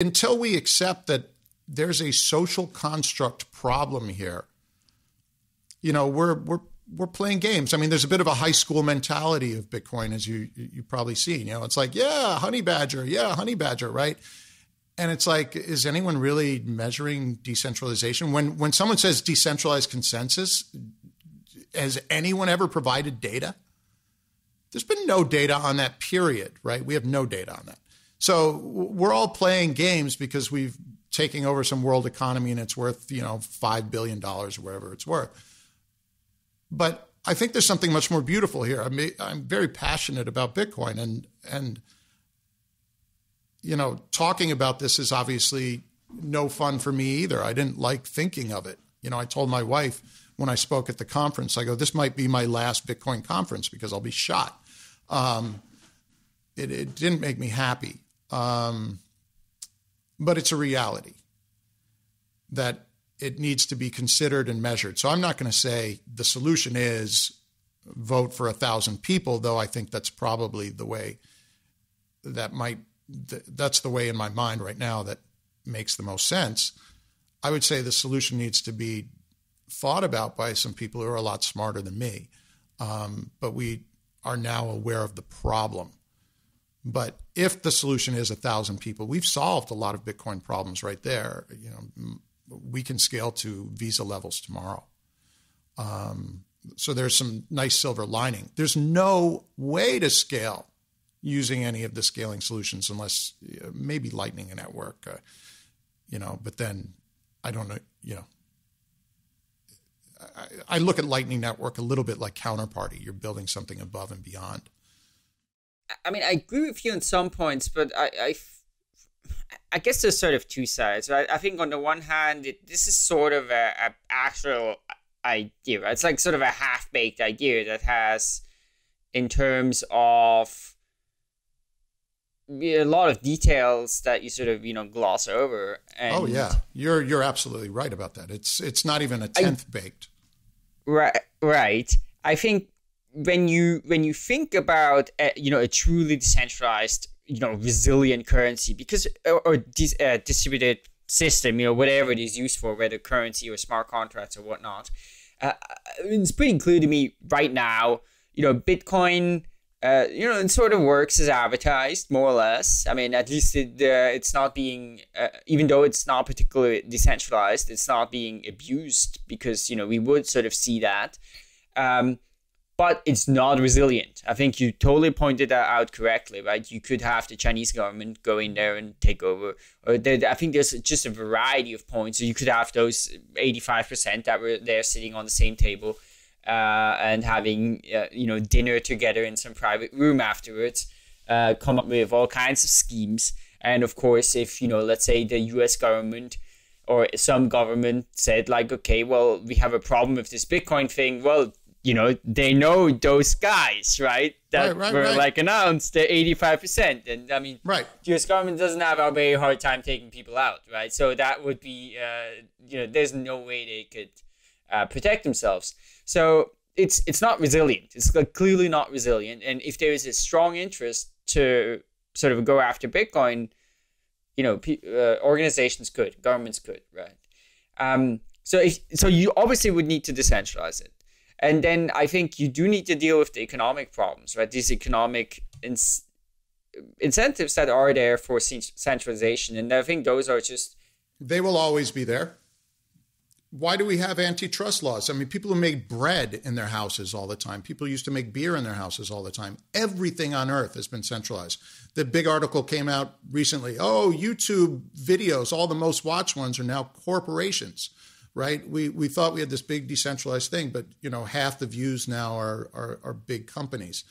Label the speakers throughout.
Speaker 1: until we accept that there's a social construct problem here, we're playing games. I mean, there's a bit of a high school mentality of Bitcoin, as you probably seen. It's like, yeah, honey badger, right? And it's like, is anyone really measuring decentralization? When someone says decentralized consensus, has anyone ever provided data? There's been no data on that, period, right? We have no data on that. So we're all playing games because we've taken over some world economy and it's worth, $5 billion or whatever it's worth. But I think there's something much more beautiful here. I'm very passionate about Bitcoin, and talking about this is obviously no fun for me either. I didn't like thinking of it. I told my wife when I spoke at the conference, I go, this might be my last Bitcoin conference because I'll be shot. It didn't make me happy. But it's a reality that it needs to be considered and measured. So I'm not going to say the solution is vote for 1,000 people, though I think that's probably the way that's the way in my mind right now that makes the most sense. I would say the solution needs to be thought about by some people who are a lot smarter than me. But we are now aware of the problem. But if the solution is 1,000 people, we've solved a lot of Bitcoin problems right there. We can scale to Visa levels tomorrow. So there's some nice silver lining. There's no way to scale using any of the scaling solutions unless maybe Lightning Network, but then I don't know, I look at Lightning Network a little bit like Counterparty. You're building something above and beyond.
Speaker 2: I mean, I agree with you on some points, but I guess there's sort of two sides, right? I think on the one hand, this is sort of a actual idea, right? It's like sort of a half-baked idea that has, in terms of a lot of details that you sort of, gloss over. And
Speaker 1: oh yeah, you're absolutely right about that. It's not even a tenth baked.
Speaker 2: Right. I think when you think about a truly decentralized, resilient currency, because or distributed system, whatever it is used for, whether currency or smart contracts or whatnot, it's pretty clear to me right now. Bitcoin, it sort of works as advertised, more or less. I mean, at least it's not being, even though it's not particularly decentralized, it's not being abused because, we would sort of see that. But it's not resilient. I think you totally pointed that out correctly, right? You could have the Chinese government go in there and take over. Or I think there's just a variety of points. So you could have those 85% that were there sitting on the same table and having, dinner together in some private room afterwards, come up with all kinds of schemes. And of course, if, let's say the US government or some government said like, okay, well, we have a problem with this Bitcoin thing. Well, they know those guys, right? That were like announced the 85%. And I mean, the US government doesn't have a very hard time taking people out, right? So that would be, there's no way they could protect themselves. So it's not resilient. It's clearly not resilient. And if there is a strong interest to sort of go after Bitcoin, organizations could, governments could, right? So you obviously would need to decentralize it. And then I think you do need to deal with the economic problems, right? These economic incentives that are there for centralization. And I think those are just...
Speaker 1: They will always be there. Why do we have antitrust laws? I mean, people who make bread in their houses all the time. People used to make beer in their houses all the time. Everything on earth has been centralized. The big article came out recently. Oh, YouTube videos, all the most watched ones are now corporations. Right? We thought we had this big decentralized thing, but half the views now are big companies.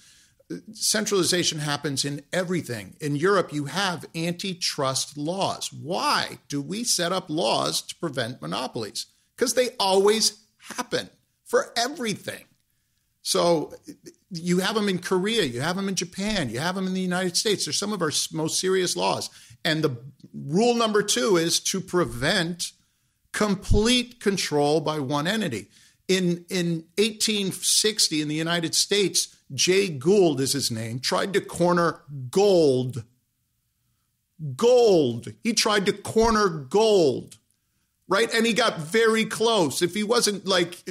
Speaker 1: Centralization happens in everything. In Europe, you have antitrust laws. Why do we set up laws to prevent monopolies? Because they always happen for everything. So you have them in Korea, you have them in Japan, you have them in the United States. They're some of our most serious laws. And the rule number 2 is to prevent complete control by one entity. In 1860 in the United States, Jay Gould is his name, tried to corner gold Gold. He tried to corner gold, right? And he got very close. If he wasn't like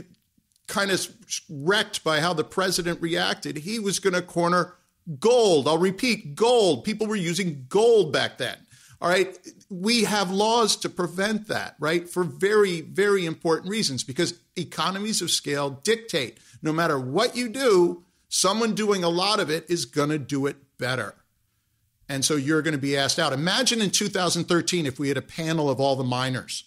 Speaker 1: kind of wrecked by how the president reacted, he was going to corner gold. I'll repeat, gold. People were using gold back then. All right. We have laws to prevent that, right? For very, very important reasons, because economies of scale dictate no matter what you do, someone doing a lot of it is going to do it better. And so you're going to be asked out. Imagine in 2013 if we had a panel of all the miners.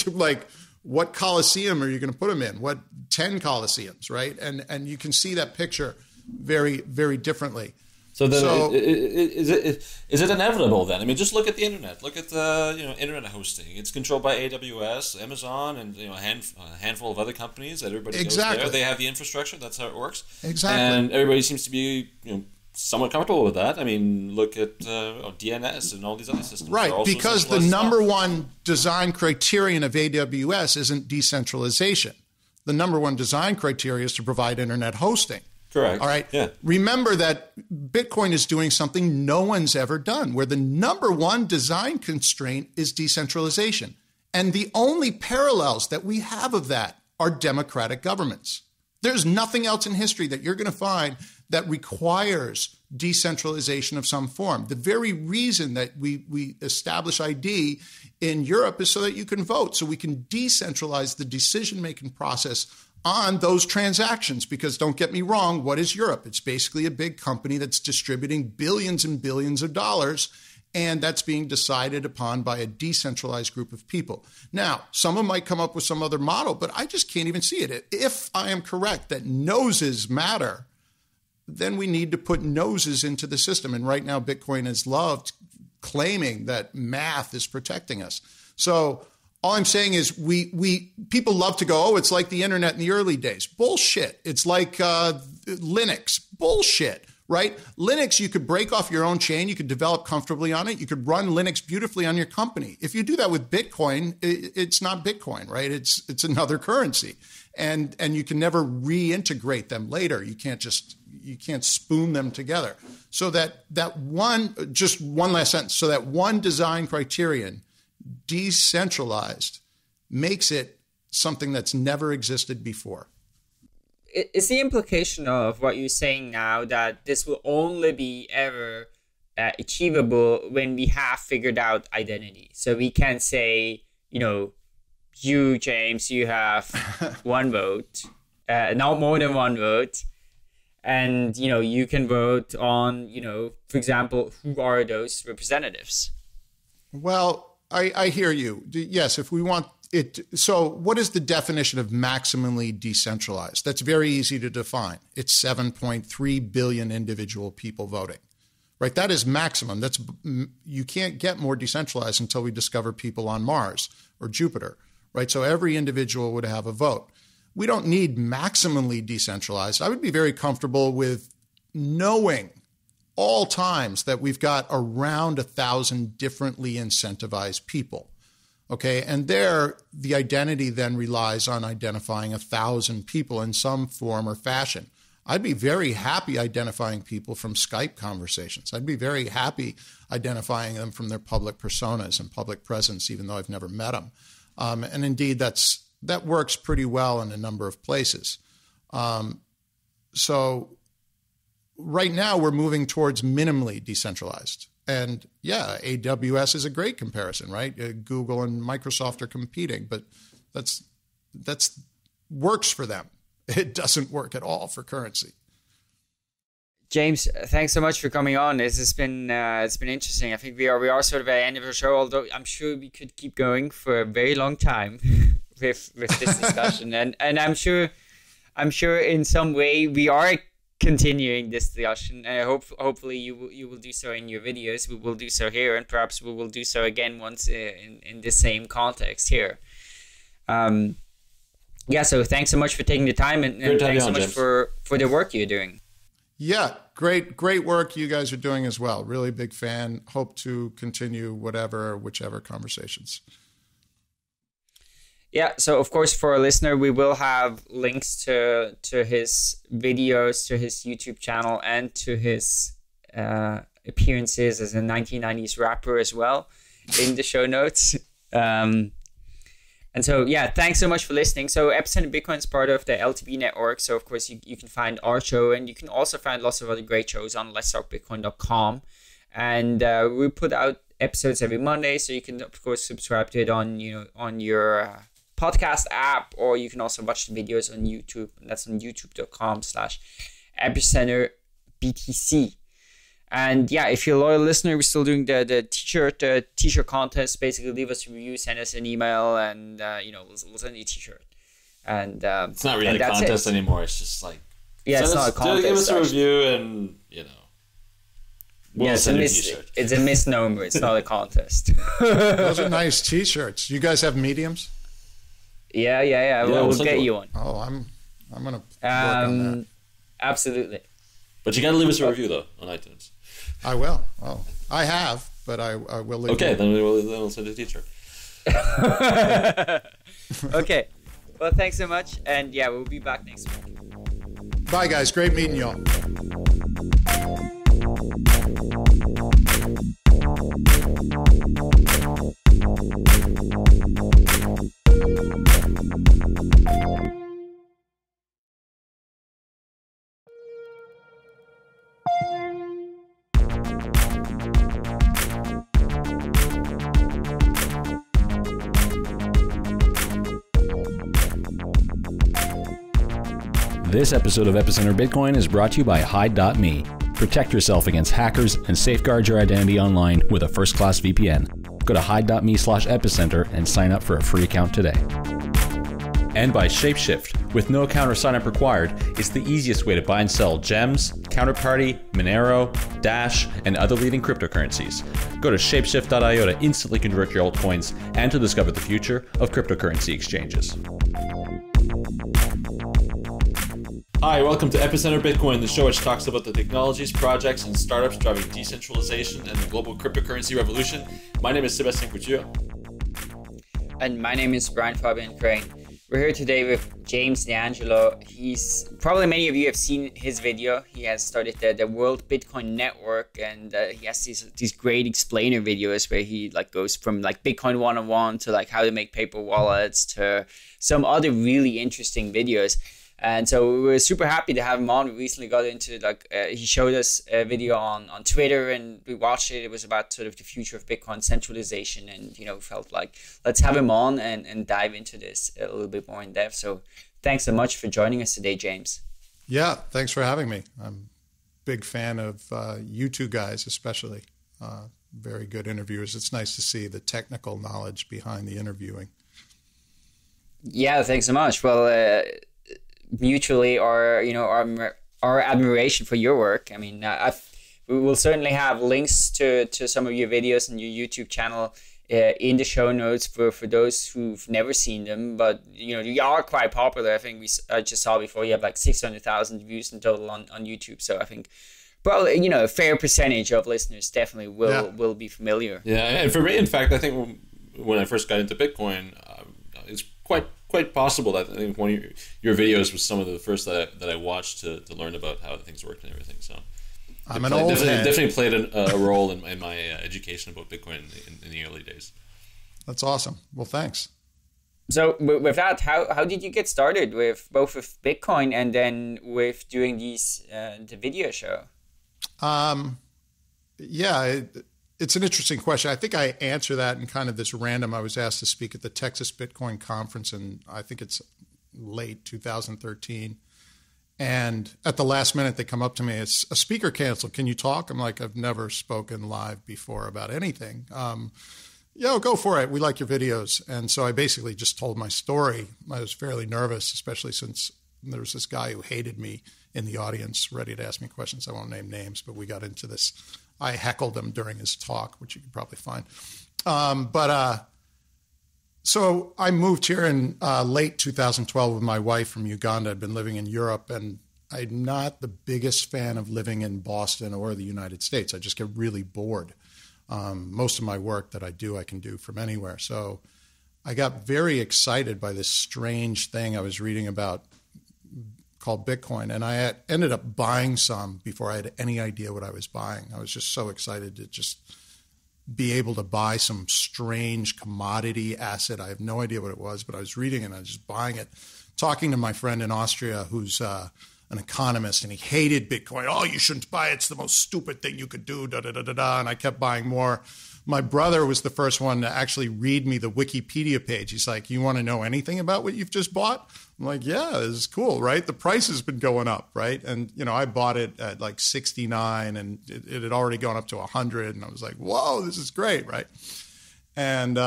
Speaker 1: Like, what coliseum are you going to put them in? What 10 coliseums, right? And you can see that picture very, very differently.
Speaker 3: So then, is it inevitable then? I mean, just look at the internet. Look at the internet hosting. It's controlled by AWS, Amazon, and a handful of other companies that everybody goes there. They have the infrastructure. That's how it works.
Speaker 1: Exactly.
Speaker 3: And everybody seems to be somewhat comfortable with that. I mean, look at DNS and all these other systems.
Speaker 1: Right, because the number one design criterion of AWS isn't decentralization. The number one design criteria is to provide internet hosting.
Speaker 3: Correct.
Speaker 1: All right.
Speaker 3: Yeah.
Speaker 1: Remember that Bitcoin is doing something no one's ever done, where the number one design constraint is decentralization. And the only parallels that we have of that are democratic governments. There's nothing else in history that you're going to find that requires decentralization of some form. The very reason that we establish ID in Europe is so that you can vote, so we can decentralize the decision-making process on those transactions. Because don't get me wrong, what is Europe? It's basically a big company that's distributing billions and billions of dollars, and that's being decided upon by a decentralized group of people. Now, someone might come up with some other model, but I just can't even see it. If I am correct that noses matter, then we need to put noses into the system. And right now, Bitcoin is loved claiming that math is protecting us. So all I'm saying is people love to go, oh, it's like the internet in the early days. Bullshit. It's like Linux. Bullshit, right? Linux, you could break off your own chain. You could develop comfortably on it. You could run Linux beautifully on your company. If you do that with Bitcoin, it's not Bitcoin, right? It's another currency. And you can never reintegrate them later. You can't spoon them together. So just one last sentence. So that one design criterion, decentralized, makes it something that's never existed before.
Speaker 2: Is the implication of what you're saying now that this will only be ever achievable when we have figured out identity? So we can say, you, James, you have one vote, not more than one vote. And, you can vote on, for example, who are those representatives?
Speaker 1: Well, I hear you. Yes, if we want it. So what is the definition of maximally decentralized? That's very easy to define. It's 7.3 billion individual people voting, right? That is maximum. You can't get more decentralized until we discover people on Mars or Jupiter, right? So every individual would have a vote. We don't need maximally decentralized. I would be very comfortable with knowing all times that we've got around 1,000 differently incentivized people. Okay, and there, the identity then relies on identifying 1,000 people in some form or fashion. I'd be very happy identifying people from Skype conversations. I'd be very happy identifying them from their public personas and public presence, even though I've never met them. And indeed, that works pretty well in a number of places. So right now, we're moving towards minimally decentralized. And yeah, AWS is a great comparison, right? Google and Microsoft are competing, but that's works for them. It doesn't work at all for currency.
Speaker 2: James, thanks so much for coming on. This has been it's been interesting. I think we are sort of at the end of the show, although I'm sure we could keep going for a very long time with this discussion. and I'm sure in some way we are continuing this discussion. Hopefully you will do so in your videos. We will do so here, and perhaps we will do so again once in the same context here. So thanks so much for taking the time, and thanks so much for the work you're doing.
Speaker 1: Yeah, great work you guys are doing as well. Really big fan. Hope to continue whichever conversations. Yeah, so of course for our listener, we will have links to his videos, to his YouTube channel, and to his
Speaker 2: appearances as a 1990s rapper as well in the show notes. And so, yeah, thanks so much for listening. So Epicenter Bitcoin is part of the LTB network. So, of course, you can find our show, and you can also find lots of other great shows on letstalkbitcoin.com. And we put out episodes every Monday. So you can, of course, subscribe to it on your podcast app, or you can also watch the videos on YouTube. And that's on youtube.com/epicenterbtc. And yeah, if you're a loyal listener, we're still doing the t-shirt contest. Basically, leave us a review, send us an email, and we'll send you a t-shirt. And
Speaker 3: it's not really a contest anymore. It's just like,
Speaker 2: it's not a contest.
Speaker 3: Give us a review, and we'll send you a t-shirt.
Speaker 2: It's a misnomer. It's not a contest.
Speaker 1: Those are nice t-shirts. You guys have mediums?
Speaker 2: Yeah. We'll get you one.
Speaker 1: Oh, I'm gonna work on that.
Speaker 2: Absolutely.
Speaker 3: But you got to leave us a review though on iTunes.
Speaker 1: I will. Oh, I have, but I will leave.
Speaker 3: Okay, then we'll send a t-shirt.
Speaker 2: Okay. Well, thanks so much, and yeah, we'll be back next week.
Speaker 1: Bye, guys. Great meeting y'all.
Speaker 4: This episode of Epicenter Bitcoin is brought to you by Hide.me. Protect yourself against hackers and safeguard your identity online with a first-class VPN. Go to Hide.me/epicenter and sign up for a free account today. And by Shapeshift. With no account or sign-up required, it's the easiest way to buy and sell gems, Counterparty, Monero, Dash, and other leading cryptocurrencies. Go to Shapeshift.io to instantly convert your altcoins and to discover the future of cryptocurrency exchanges.
Speaker 3: Hi, welcome to Epicenter Bitcoin, the show which talks about the technologies, projects, and startups driving decentralization and the global cryptocurrency revolution. My name is Sébastien Couture.
Speaker 2: And my name is Brian Fabian Crane. We're here today with James D'Angelo. He's probably many of you have seen his video. He has started the World Bitcoin Network, and he has these great explainer videos where he goes from Bitcoin 101 to how to make paper wallets to some other really interesting videos. And so we were super happy to have him on. We recently got into he showed us a video on Twitter, and we watched it. It was about sort of the future of Bitcoin centralization, and felt like let's have him on and dive into this a little bit more in depth. So thanks so much for joining us today, James.
Speaker 1: Yeah, thanks for having me. I'm a big fan of you two guys, especially. Very good interviewers. It's nice to see the technical knowledge behind the interviewing.
Speaker 2: Yeah, thanks so much. Well, mutually our admiration for your work. I mean, we will certainly have links to some of your videos and your YouTube channel in the show notes for those who've never seen them. But you are quite popular. I think I just saw before you have 600,000 views in total on YouTube. So I think probably a fair percentage of listeners definitely will be familiar.
Speaker 3: Yeah, and for me, in fact, I think when I first got into Bitcoin, it's quite possible that I think one of your videos was some of the first that I watched to learn about how things work and everything. So
Speaker 1: I'm an old head.
Speaker 3: Definitely played a role in my education about Bitcoin in the early days.
Speaker 1: That's awesome. Well, thanks.
Speaker 2: So with that, how did you get started with both with Bitcoin and then with doing the video show?
Speaker 1: It's an interesting question. I think I answer that in kind of this random. I was asked to speak at the Texas Bitcoin Conference, and I think it's late 2013. And at the last minute, they come up to me. It's a speaker canceled. Can you talk? I'm like, I've never spoken live before about anything. Go for it. We like your videos. And so I basically just told my story. I was fairly nervous, especially since there was this guy who hated me in the audience, ready to ask me questions. I won't name names, but we got into this. I heckled him during his talk, which you can probably find. So I moved here in late 2012 with my wife from Uganda. I'd been living in Europe, and I'm not the biggest fan of living in Boston or the United States. I just get really bored. Most of my work that I can do from anywhere. So I got very excited by this strange thing I was reading about called Bitcoin. And I had ended up buying some before I had any idea what I was buying. I was just so excited to just be able to buy some strange commodity asset. I have no idea what it was, but I was reading it and I was just buying it, talking to my friend in Austria who's an economist, and he hated Bitcoin. Oh, you shouldn't buy it. It's the most stupid thing you could do, da-da-da-da-da. And I kept buying more. My brother was the first one to actually read me the Wikipedia page. He's like, you want to know anything about what you've just bought? I'm like, yeah, this is cool, right? The price has been going up, right? And, I bought it at like 69 and it had already gone up to 100. And I was like, whoa, this is great, right? And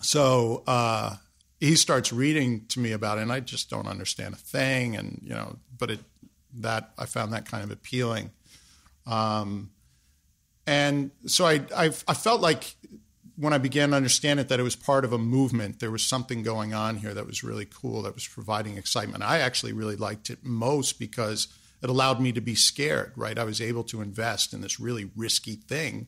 Speaker 1: so he starts reading to me about it, and I just don't understand a thing. And, but I found that kind of appealing. And so I felt like when I began to understand it, that it was part of a movement. There was something going on here that was really cool, that was providing excitement. I actually really liked it most because it allowed me to be scared, right? I was able to invest in this really risky thing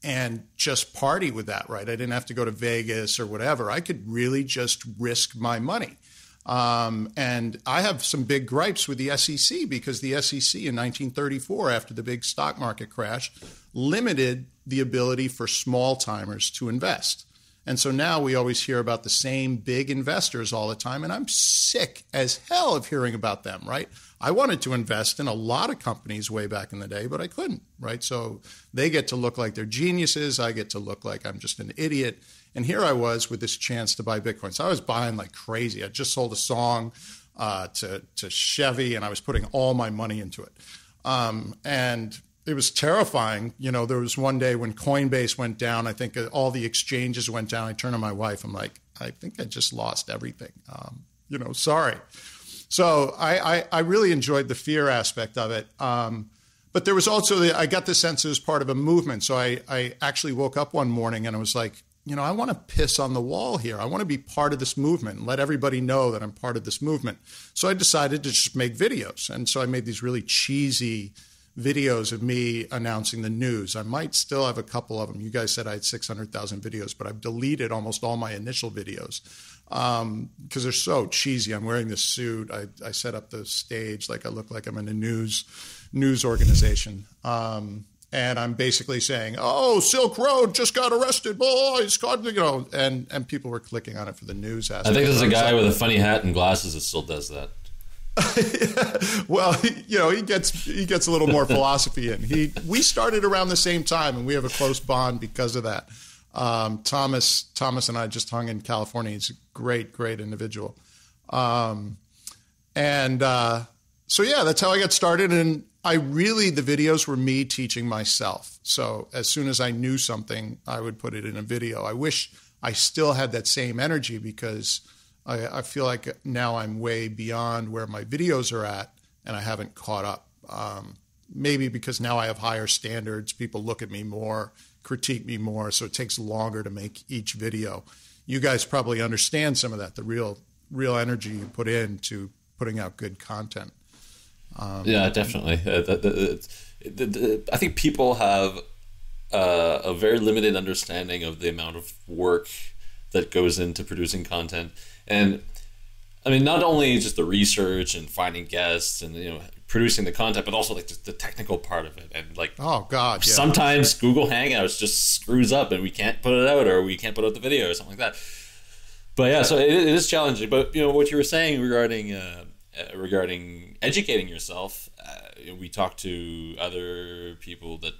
Speaker 1: and just party with that, right? I didn't have to go to Vegas or whatever. I could really just risk my money. And I have some big gripes with the SEC because the SEC in 1934, after the big stock market crash, limited the ability for small timers to invest. And so now we always hear about the same big investors all the time, and I'm sick as hell of hearing about them, right? I wanted to invest in a lot of companies way back in the day, but I couldn't, right? So they get to look like they're geniuses. I get to look like I'm just an idiot. And here I was with this chance to buy Bitcoin. So I was buying like crazy. I just sold a song to Chevy, and I was putting all my money into it. And it was terrifying. There was one day when Coinbase went down. I think all the exchanges went down. I turned to my wife. I'm like, I think I just lost everything. Sorry. So I really enjoyed the fear aspect of it. But there was also, I got the sense it was part of a movement. So I actually woke up one morning and I was like, I want to piss on the wall here. I want to be part of this movement and let everybody know that I'm part of this movement. So I decided to just make videos. And so I made these really cheesy videos of me announcing the news. I might still have a couple of them. You guys said I had 600,000 videos, but I've deleted almost all my initial videos because they're so cheesy. I'm wearing this suit. I set up the stage like I look like I'm in a news organization. And I'm basically saying, oh, Silk Road just got arrested, boys, and people were clicking on it for the news aspect.
Speaker 3: I think there's a guy with a funny hat and glasses that still does that.
Speaker 1: Well, he gets a little more philosophy in. We started around the same time, and we have a close bond because of that. Thomas and I just hung in California. He's a great individual. So yeah, that's how I got started. And the videos were me teaching myself. So as soon as I knew something, I would put it in a video. I wish I still had that same energy because I feel like now I'm way beyond where my videos are at and I haven't caught up. Maybe because now I have higher standards. People look at me more, critique me more, so it takes longer to make each video. You guys probably understand some of that, the real energy you put into putting out good content.
Speaker 3: Yeah, definitely. I think people have a very limited understanding of the amount of work that goes into producing content. And I mean, not only just the research and finding guests and, producing the content, but also like just the technical part of it. And like,
Speaker 1: oh God, yeah.
Speaker 3: Sometimes Google Hangouts just screws up and we can't put it out, or we can't put out the video or something like that. But yeah, so it is challenging. But what you were saying regarding educating yourself, we talked to other people that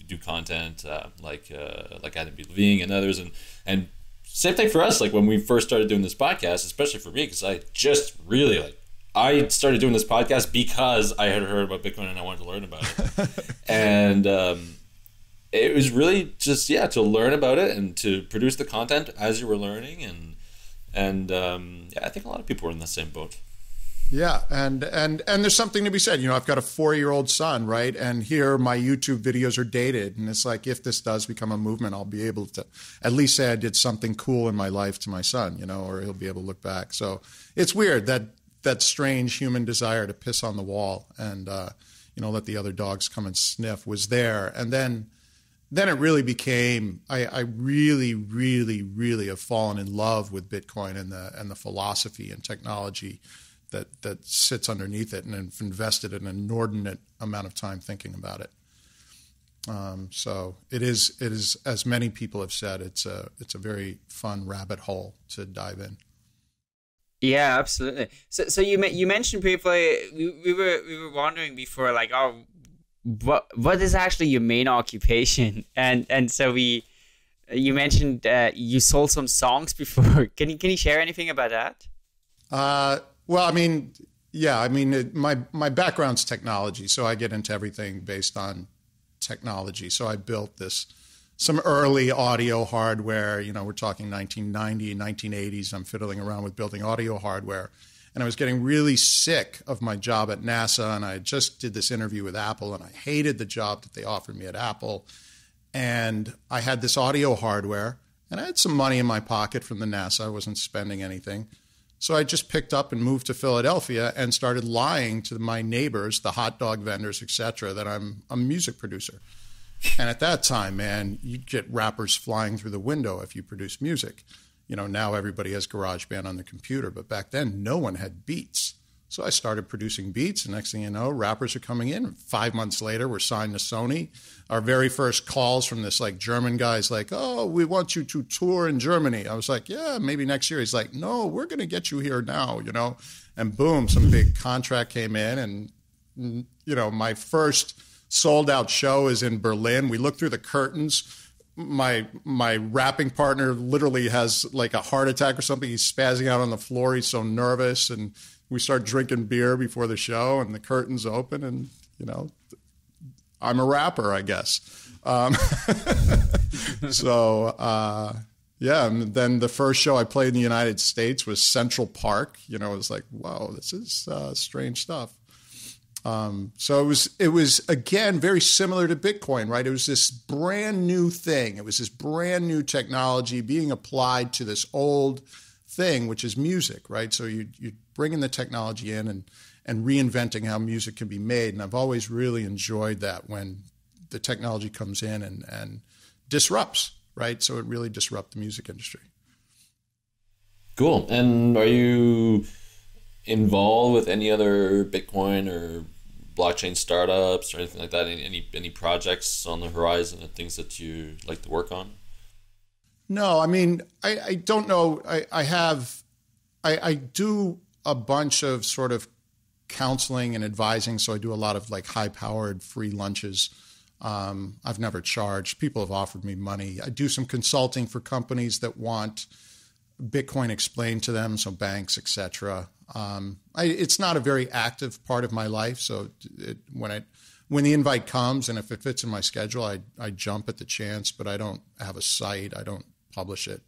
Speaker 3: do content like Adam B. Levine and others, and same thing for us. Like when we first started doing this podcast, especially for me, because I just really I started doing this podcast because I had heard about Bitcoin and I wanted to learn about it, and it was really just to learn about it and to produce the content as you were learning, and I think a lot of people were in the same boat.
Speaker 1: Yeah, and there's something to be said. I've got a 4-year-old son, right? And here my YouTube videos are dated. And it's like, if this does become a movement, I'll be able to at least say I did something cool in my life to my son, or he'll be able to look back. So it's weird, that strange human desire to piss on the wall and, let the other dogs come and sniff was there. And then it really became, I really, really, really have fallen in love with Bitcoin and the philosophy and technology that sits underneath it, and have invested an inordinate amount of time thinking about it. So it is, as many people have said, it's a very fun rabbit hole to dive in.
Speaker 2: Yeah, absolutely. So you mentioned briefly, we were wondering before, like, oh, what is actually your main occupation? And so you mentioned you sold some songs before. Can you share anything about that?
Speaker 1: Well, I mean, yeah, I mean, my background's technology, so I get into everything based on technology. So I built some early audio hardware. We're talking 1990, 1980s. I'm fiddling around with building audio hardware. And I was getting really sick of my job at NASA. And I just did this interview with Apple, and I hated the job that they offered me at Apple. And I had this audio hardware, and I had some money in my pocket from the NASA. I wasn't spending anything. So I just picked up and moved to Philadelphia and started lying to my neighbors, the hot dog vendors, et cetera, that I'm a music producer. And at that time, man, you'd get rappers flying through the window if you produce music. Now everybody has GarageBand on their computer, but back then no one had beats. So I started producing beats, and next thing you know, rappers are coming in. 5 months later, we're signed to Sony. Our very first calls from this German guy's like, oh, we want you to tour in Germany. I was like, yeah, maybe next year. He's like, no, we're going to get you here now, And boom, some big contract came in, and my first sold out show is in Berlin. We look through the curtains. My rapping partner literally has like a heart attack or something. He's spazzing out on the floor. He's so nervous, and we start drinking beer before the show, and the curtains open, and I'm a rapper, I guess. Yeah. And then the first show I played in the United States was Central Park. It was like, wow, this is strange stuff. So it was again very similar to Bitcoin, right? It was this brand new thing. It was this brand new technology being applied to this old thing, which is music, right? So you bringing the technology in and reinventing how music can be made. And I've always really enjoyed that when the technology comes in and disrupts, right? So it really disrupts the music industry.
Speaker 3: Cool. And are you involved with any other Bitcoin or blockchain startups or anything like that? Any projects on the horizon and things that you like to work on?
Speaker 1: No, I mean, I don't know. I do a bunch of sort of counseling and advising. So I do a lot of high-powered free lunches. I've never charged. People have offered me money. I do some consulting for companies that want Bitcoin explained to them, so banks, et cetera. It's not a very active part of my life. So when the invite comes and if it fits in my schedule, I jump at the chance, but I don't have a site. I don't publish it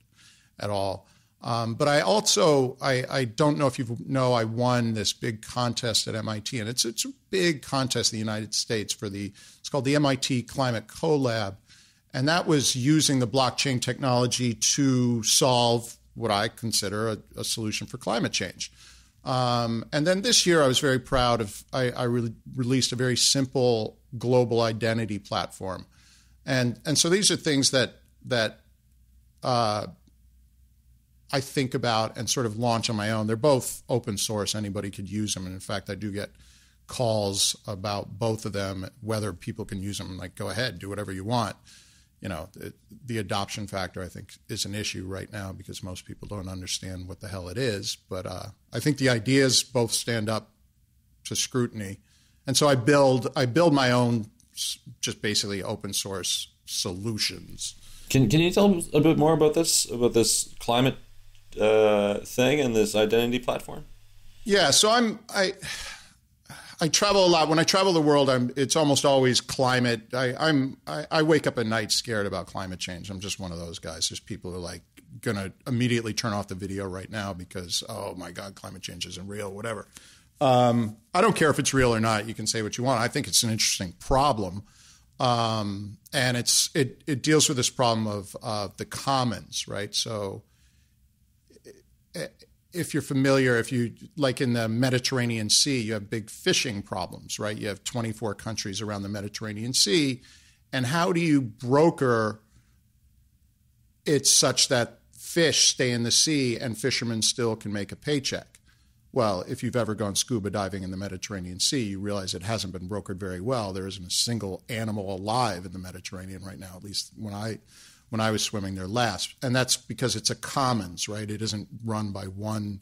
Speaker 1: at all. But I also, I don't know if you know, I won this big contest at MIT, and it's a big contest in the United States it's called the MIT Climate Collab. And that was using the blockchain technology to solve what I consider a solution for climate change. And then this year I was very proud of, I released a very simple global identity platform. And so these are things that I think about and sort of launch on my own. They're both open source. Anybody could use them. And in fact, I do get calls about both of them, whether people can use them. Like, go ahead, do whatever you want. The adoption factor, I think, is an issue right now because most people don't understand what the hell it is. But I think the ideas both stand up to scrutiny. And so I build my own just basically open source solutions. Can
Speaker 3: you tell us a bit more about this climate thing and this identity platform?
Speaker 1: Yeah, so I travel a lot. When I travel the world, it's almost always climate. I wake up at night scared about climate change. I'm just one of those guys. There's people who are going to immediately turn off the video right now because, oh my God, climate change isn't real, whatever. I don't care if it's real or not. You can say what you want. I think it's an interesting problem. And it deals with this problem of the commons, right? So if you're familiar, if you like in the Mediterranean Sea, you have big fishing problems, right? You have 24 countries around the Mediterranean Sea. And how do you broker it such that fish stay in the sea and fishermen still can make a paycheck? Well, if you've ever gone scuba diving in the Mediterranean Sea, you realize it hasn't been brokered very well. There isn't a single animal alive in the Mediterranean right now, at least when I was swimming there last. And that's because it's a commons, right? It isn't run by one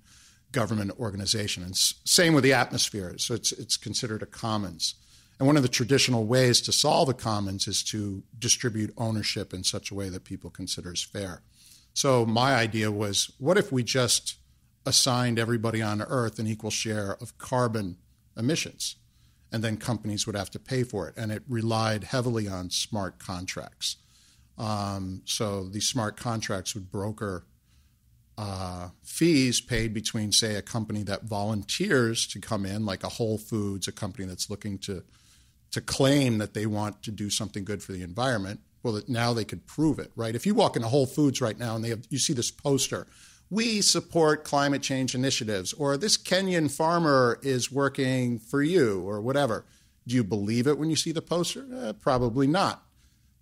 Speaker 1: government organization. And same with the atmosphere. So it's considered a commons. And one of the traditional ways to solve a commons is to distribute ownership in such a way that people consider as fair. So my idea was, what if we just assigned everybody on Earth an equal share of carbon emissions, and then companies would have to pay for it? And it relied heavily on smart contracts. So these smart contracts would broker fees paid between, say, a company that volunteers to come in, like a Whole Foods, a company that's looking to claim that they want to do something good for the environment. Well, that now they could prove it, right? If you walk into Whole Foods right now and you see this poster, we support climate change initiatives, or this Kenyan farmer is working for you, or whatever. Do you believe it when you see the poster? Probably not.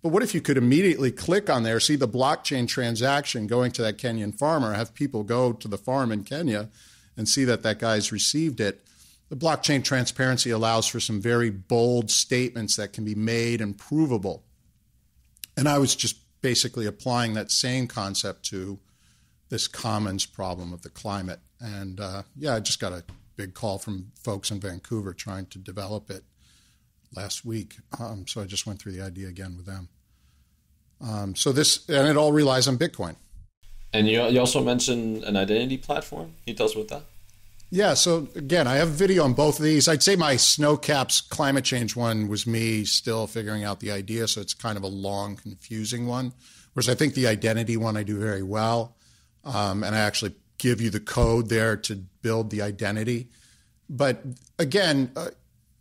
Speaker 1: But what if you could immediately click on there, see the blockchain transaction going to that Kenyan farmer, have people go to the farm in Kenya and see that that guy's received it? The blockchain transparency allows for some very bold statements that can be made and provable. And I was just basically applying that same concept to this commons problem of the climate. And I just got a big call from folks in Vancouver trying to develop it last week. So I just went through the idea again with them. And it all relies on Bitcoin.
Speaker 3: And you also mentioned an identity platform. Can you tell us about that?
Speaker 1: Yeah, so again, I have a video on both of these. I'd say my Snowcaps climate change one was me still figuring out the idea, so it's kind of a long, confusing one. Whereas I think the identity one I do very well. And I actually give you the code there to build the identity. But again,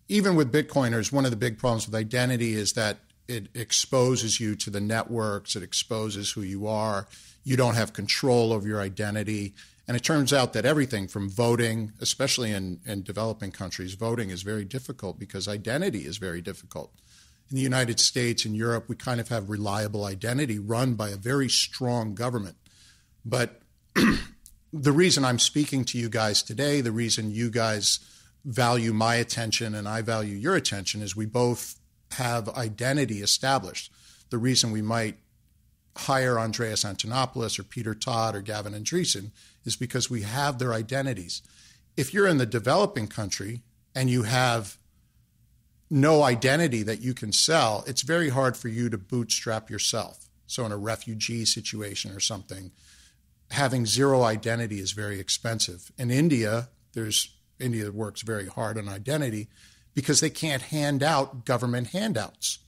Speaker 1: even with Bitcoiners, one of the big problems with identity is that it exposes you to the networks. It exposes who you are. You don't have control over your identity. And it turns out that everything from voting, especially in developing countries, voting is very difficult because identity is very difficult. In the United States and Europe, we kind of have reliable identity run by a very strong government. But the reason I'm speaking to you guys today, the reason you guys value my attention and I value your attention, is we both have identity established. The reason we might hire Andreas Antonopoulos or Peter Todd or Gavin Andreessen is because we have their identities. If you're in the developing country and you have no identity that you can sell, it's very hard for you to bootstrap yourself. So in a refugee situation or something, having zero identity is very expensive. In India, India works very hard on identity because they can't hand out government handouts.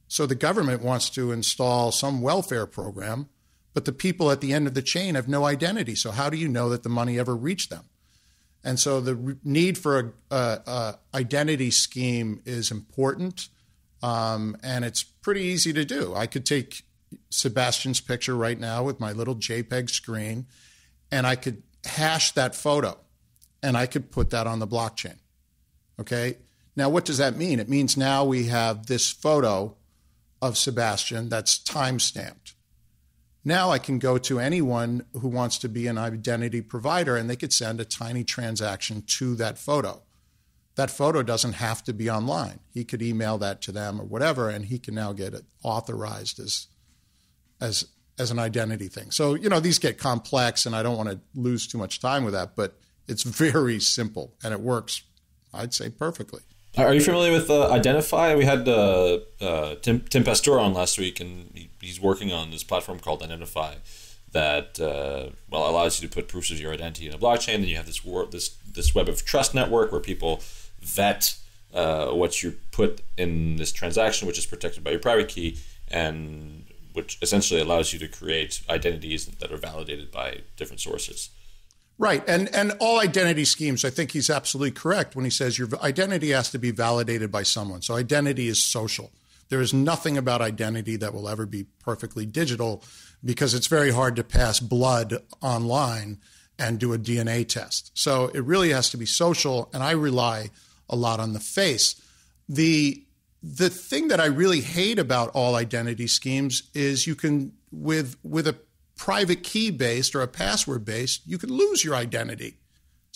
Speaker 1: So the government wants to install some welfare program, but the people at the end of the chain have no identity. So how do you know that the money ever reached them? And so the need for a identity scheme is important, and it's pretty easy to do. I could take Sebastian's picture right now with my little JPEG screen, and I could hash that photo, and I could put that on the blockchain. Okay? Now, what does that mean? It means now we have this photo of Sebastian that's time-stamped. Now I can go to anyone who wants to be an identity provider, and they could send a tiny transaction to that photo. That photo doesn't have to be online. He could email that to them or whatever, and he can now get it authorized as an identity thing. So, these get complex, and I don't want to lose too much time with that, but it's very simple, and it works, I'd say, perfectly.
Speaker 3: Are you familiar with Identify? We had Tim Pastor on last week, and he's working on this platform called Identify that allows you to put proofs of your identity in a blockchain. And you have this web of trust network where people vet what you put in this transaction, which is protected by your private key, and which essentially allows you to create identities that are validated by different sources.
Speaker 1: Right. And all identity schemes, I think he's absolutely correct when he says your identity has to be validated by someone. So identity is social. There is nothing about identity that will ever be perfectly digital because it's very hard to pass blood online and do a DNA test. So it really has to be social, and I rely a lot on the face. The thing that I really hate about all identity schemes is you can, with a private key based or a password based, you can lose your identity.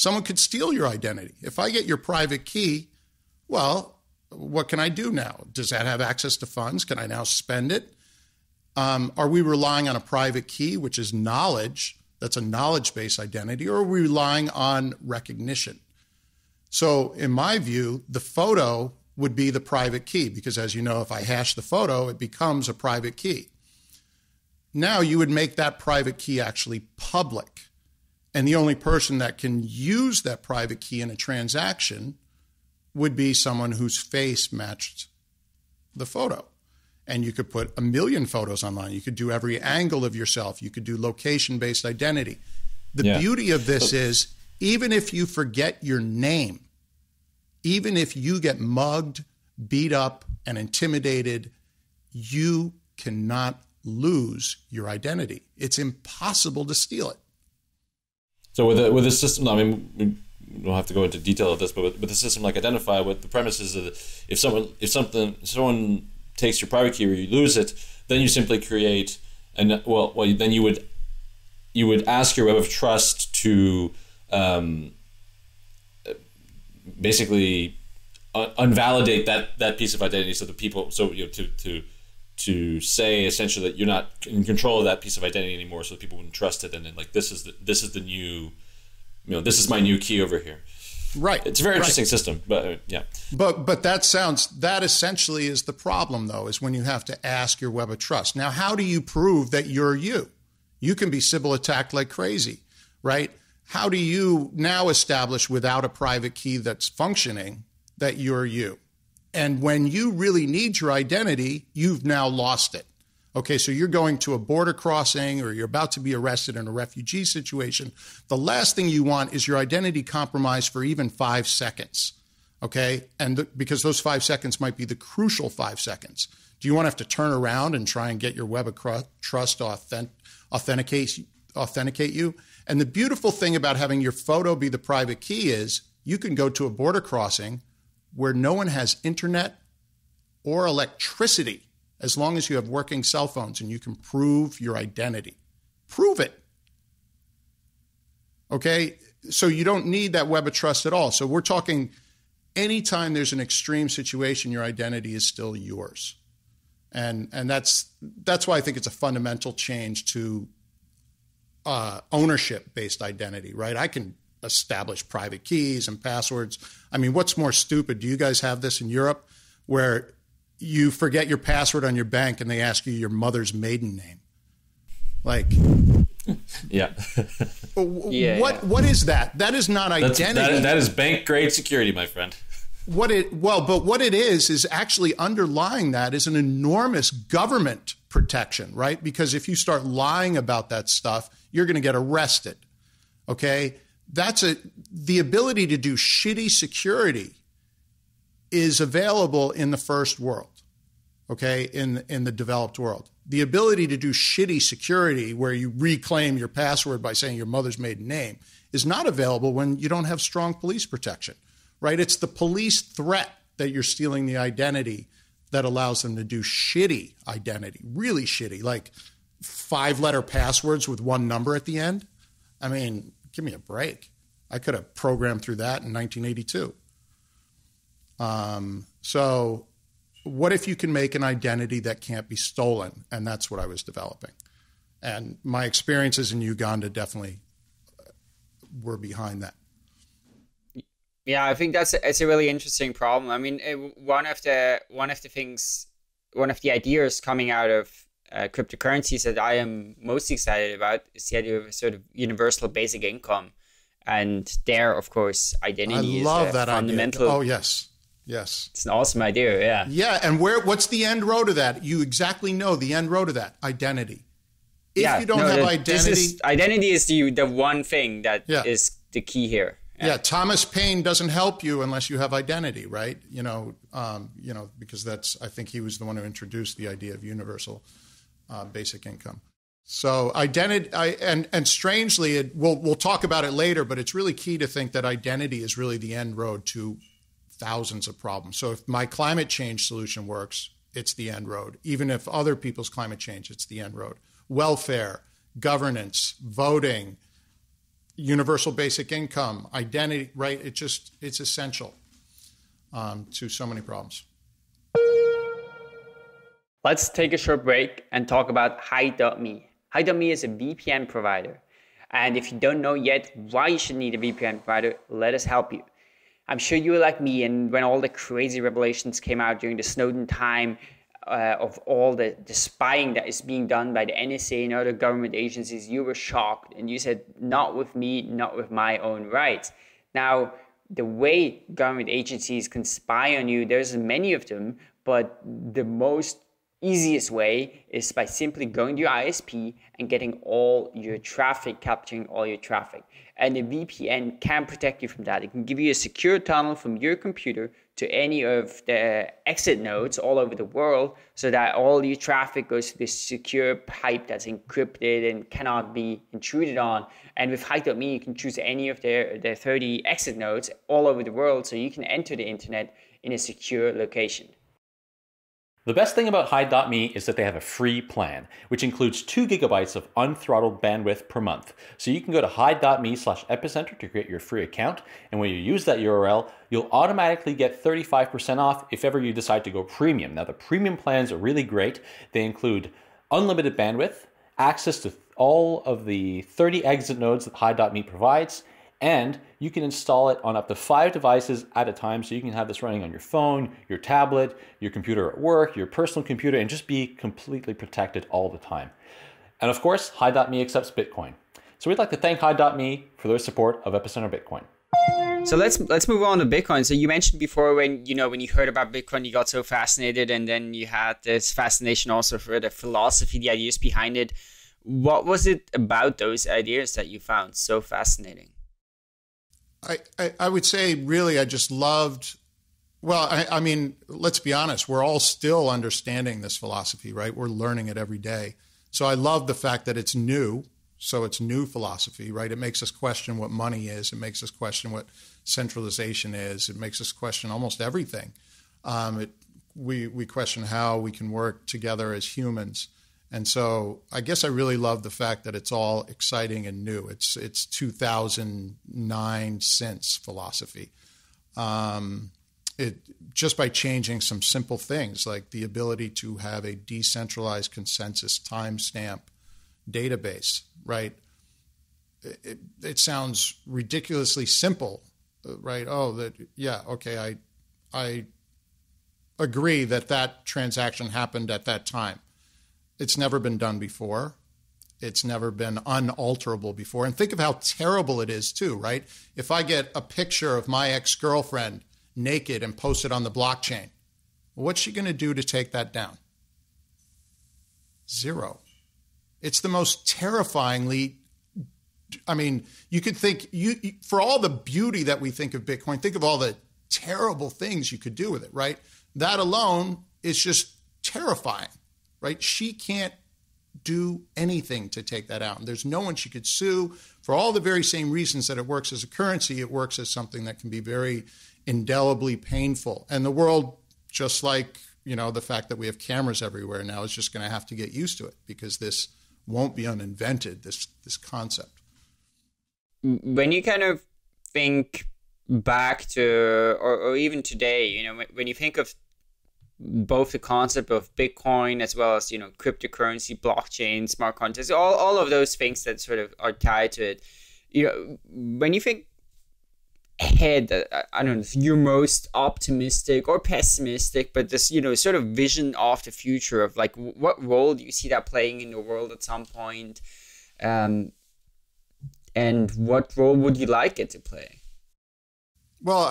Speaker 1: Someone could steal your identity. If I get your private key, well, what can I do now? Does that have access to funds? Can I now spend it? Are we relying on a private key, which is knowledge? That's a knowledge-based identity, or are we relying on recognition? So in my view, the photo would be the private key because, as you know, if I hash the photo, it becomes a private key. Now you would make that private key actually public. And the only person that can use that private key in a transaction would be someone whose face matched the photo. And you could put 1 million photos online. You could do every angle of yourself. You could do location-based identity. The beauty of this is, even if you forget your name, even if you get mugged, beat up, and intimidated, you cannot lose your identity. It's impossible to steal it.
Speaker 3: So with a system, I mean, we don't have to go into detail of this, but with a system like Identify, what the premise is that if someone takes your private key or you lose it, then you simply create then you would ask your web of trust to basically unvalidate that piece of identity, so the people, to say essentially that you're not in control of that piece of identity anymore, so that people wouldn't trust it, and then like this is the new, this is my new key over here.
Speaker 1: Right.
Speaker 3: It's a very interesting system, but yeah.
Speaker 1: But that essentially is the problem, though, is when you have to ask your web of trust. Now, how do you prove that you're you? You can be Sybil attacked like crazy, right? How do you now establish without a private key that's functioning that you're you? And when you really need your identity, you've now lost it. Okay, so you're going to a border crossing or you're about to be arrested in a refugee situation. The last thing you want is your identity compromised for even 5 seconds, okay? And because those 5 seconds might be the crucial 5 seconds. Do you want to have to turn around and try and get your web of trust to authenticate you? And the beautiful thing about having your photo be the private key is you can go to a border crossing where no one has internet or electricity, as long as you have working cell phones and you can prove your identity. Prove it. Okay? So you don't need that web of trust at all. So we're talking anytime there's an extreme situation, your identity is still yours. And that's why I think it's a fundamental change to ownership-based identity, right? I can establish private keys and passwords. I mean, what's more stupid? Do you guys have this in Europe where you forget your password on your bank and they ask you your mother's maiden name? Like,
Speaker 3: yeah.
Speaker 1: What is that? That is not identity.
Speaker 3: That is bank grade security, my friend.
Speaker 1: What it is actually underlying that is an enormous government protection, right? Because if you start lying about that stuff, you're going to get arrested. Okay? The ability to do shitty security is available in the first world, okay, in the developed world. The ability to do shitty security where you reclaim your password by saying your mother's maiden name is not available when you don't have strong police protection, right? It's the police threat that you're stealing the identity that allows them to do shitty identity, really shitty, like 5-letter passwords with 1 number at the end. I mean, give me a break. I could have programmed through that in 1982. So what if you can make an identity that can't be stolen? And that's what I was developing. And my experiences in Uganda definitely were behind that.
Speaker 2: Yeah, I think it's a really interesting problem. I mean, one of the ideas coming out of cryptocurrencies that I am most excited about is the idea of a sort of universal basic income. And there, of course, identity is a fundamental.
Speaker 1: Idea. Oh, yes. Yes.
Speaker 2: It's an awesome idea, yeah.
Speaker 1: Yeah, and what's the end road of that? You exactly know the end road of that, identity. If you don't have identity...
Speaker 2: Identity is the one thing that is the key here.
Speaker 1: Yeah, Thomas Paine doesn't help you unless you have identity, right? Because I think he was the one who introduced the idea of universal basic income. So identity, and strangely, we'll talk about it later, but it's really key to think that identity is really the end road to thousands of problems. So if my climate change solution works, it's the end road. Even if other people's climate change, it's the end road. Welfare, governance, voting, universal basic income, identity, right? It's essential to so many problems.
Speaker 2: Let's take a short break and talk about Hide.me. Hide.me is a VPN provider. And if you don't know yet why you should need a VPN provider, let us help you. I'm sure you were like me, and when all the crazy revelations came out during the Snowden time of all the spying that is being done by the NSA and other government agencies, you were shocked and you said, not with me, not with my own rights. Now, the way government agencies can spy on you, there's many of them, but the most easiest way is by simply going to your ISP and getting all your traffic, capturing all your traffic. And the VPN can protect you from that. It can give you a secure tunnel from your computer to any of the exit nodes all over the world so that all your traffic goes to this secure pipe that's encrypted and cannot be intruded on. And with Hide.me, you can choose any of their 30 exit nodes all over the world so you can enter the internet in a secure location.
Speaker 4: The best thing about Hide.me is that they have a free plan, which includes 2 gigabytes of unthrottled bandwidth per month. So you can go to hide.me/epicenter to create your free account. And when you use that URL, you'll automatically get 35% off if ever you decide to go premium. Now, the premium plans are really great. They include unlimited bandwidth, access to all of the 30 exit nodes that Hide.me provides, and you can install it on up to 5 devices at a time, so you can have this running on your phone, your tablet, your computer at work, your personal computer, and just be completely protected all the time. And of course, Hide.me accepts Bitcoin. So we'd like to thank Hide.me for their support of Epicenter Bitcoin.
Speaker 2: So let's move on to Bitcoin. So you mentioned before when you heard about Bitcoin, you got so fascinated, and then you had this fascination also for the philosophy, the ideas behind it. What was it about those ideas that you found so fascinating?
Speaker 1: I would say really I just loved, well, I mean, let's be honest, we're all still understanding this philosophy, right? We're learning it every day. So I love the fact that it's new. So it's new philosophy, right? It makes us question what money is. It makes us question what centralization is. It makes us question almost everything. We question how we can work together as humans. And so I guess I really love the fact that it's all exciting and new. It's 2009 since philosophy. Just by changing some simple things like the ability to have a decentralized consensus timestamp database, right? It sounds ridiculously simple, right? Oh, that, yeah, okay, I agree that transaction happened at that time. It's never been done before. It's never been unalterable before. And think of how terrible it is too, right? If I get a picture of my ex-girlfriend naked and post it on the blockchain, what's she going to do to take that down? Zero. It's the most terrifyingly, I mean, you could think, for all the beauty that we think of Bitcoin, think of all the terrible things you could do with it, right? That alone is just terrifying. Right? She can't do anything to take that out. And there's no one she could sue for all the very same reasons that it works as a currency. It works as something that can be very indelibly painful. And the world, just like, the fact that we have cameras everywhere now, is just going to have to get used to it because this won't be uninvented, this concept.
Speaker 2: When you kind of think back to, or even today, when you think of both the concept of Bitcoin as well as, cryptocurrency, blockchain, smart contracts, all of those things that sort of are tied to it. When you think ahead, I don't know, you're most optimistic or pessimistic, but this, sort of vision of the future of like, what role do you see that playing in the world at some point? And what role would you like it to play?
Speaker 1: Well,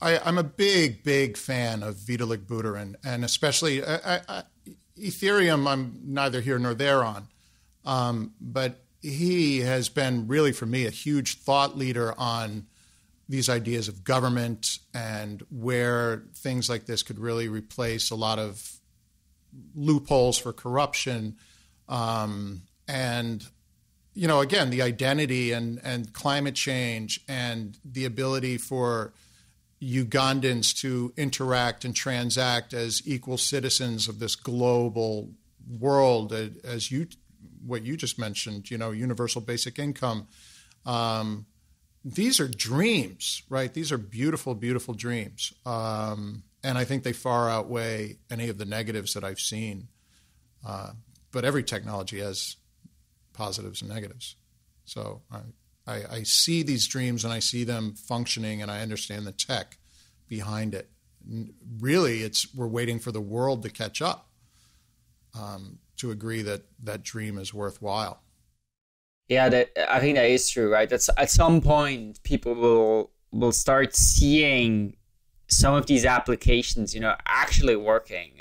Speaker 1: I'm a big fan of Vitalik Buterin, and especially Ethereum. I'm neither here nor there on, but he has been really, for me, a huge thought leader on these ideas of government and where things like this could really replace a lot of loopholes for corruption, and again, the identity and climate change and the ability for Ugandans to interact and transact as equal citizens of this global world, as what you just mentioned, universal basic income, These are dreams, right? These are beautiful, beautiful dreams. And I think they far outweigh any of the negatives that I've seen. But every technology has positives and negatives. So I see these dreams and I see them functioning and I understand the tech behind it. Really, we're waiting for the world to catch up to agree that that dream is worthwhile.
Speaker 2: Yeah, I think that is true, right? That's at some point people will start seeing some of these applications, actually working,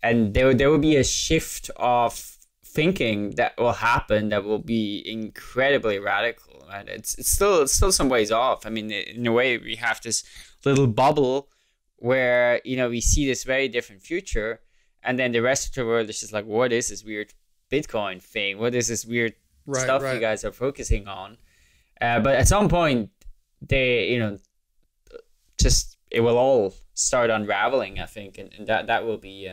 Speaker 2: and there will be a shift of thinking that will happen that will be incredibly radical. Right? It's still some ways off. I mean, in a way, we have this little bubble where we see this very different future, and then the rest of the world is just like, what is this weird Bitcoin thing? What is this weird stuff you guys are focusing on? But at some point, they just it will all start unraveling, I think, and that will be.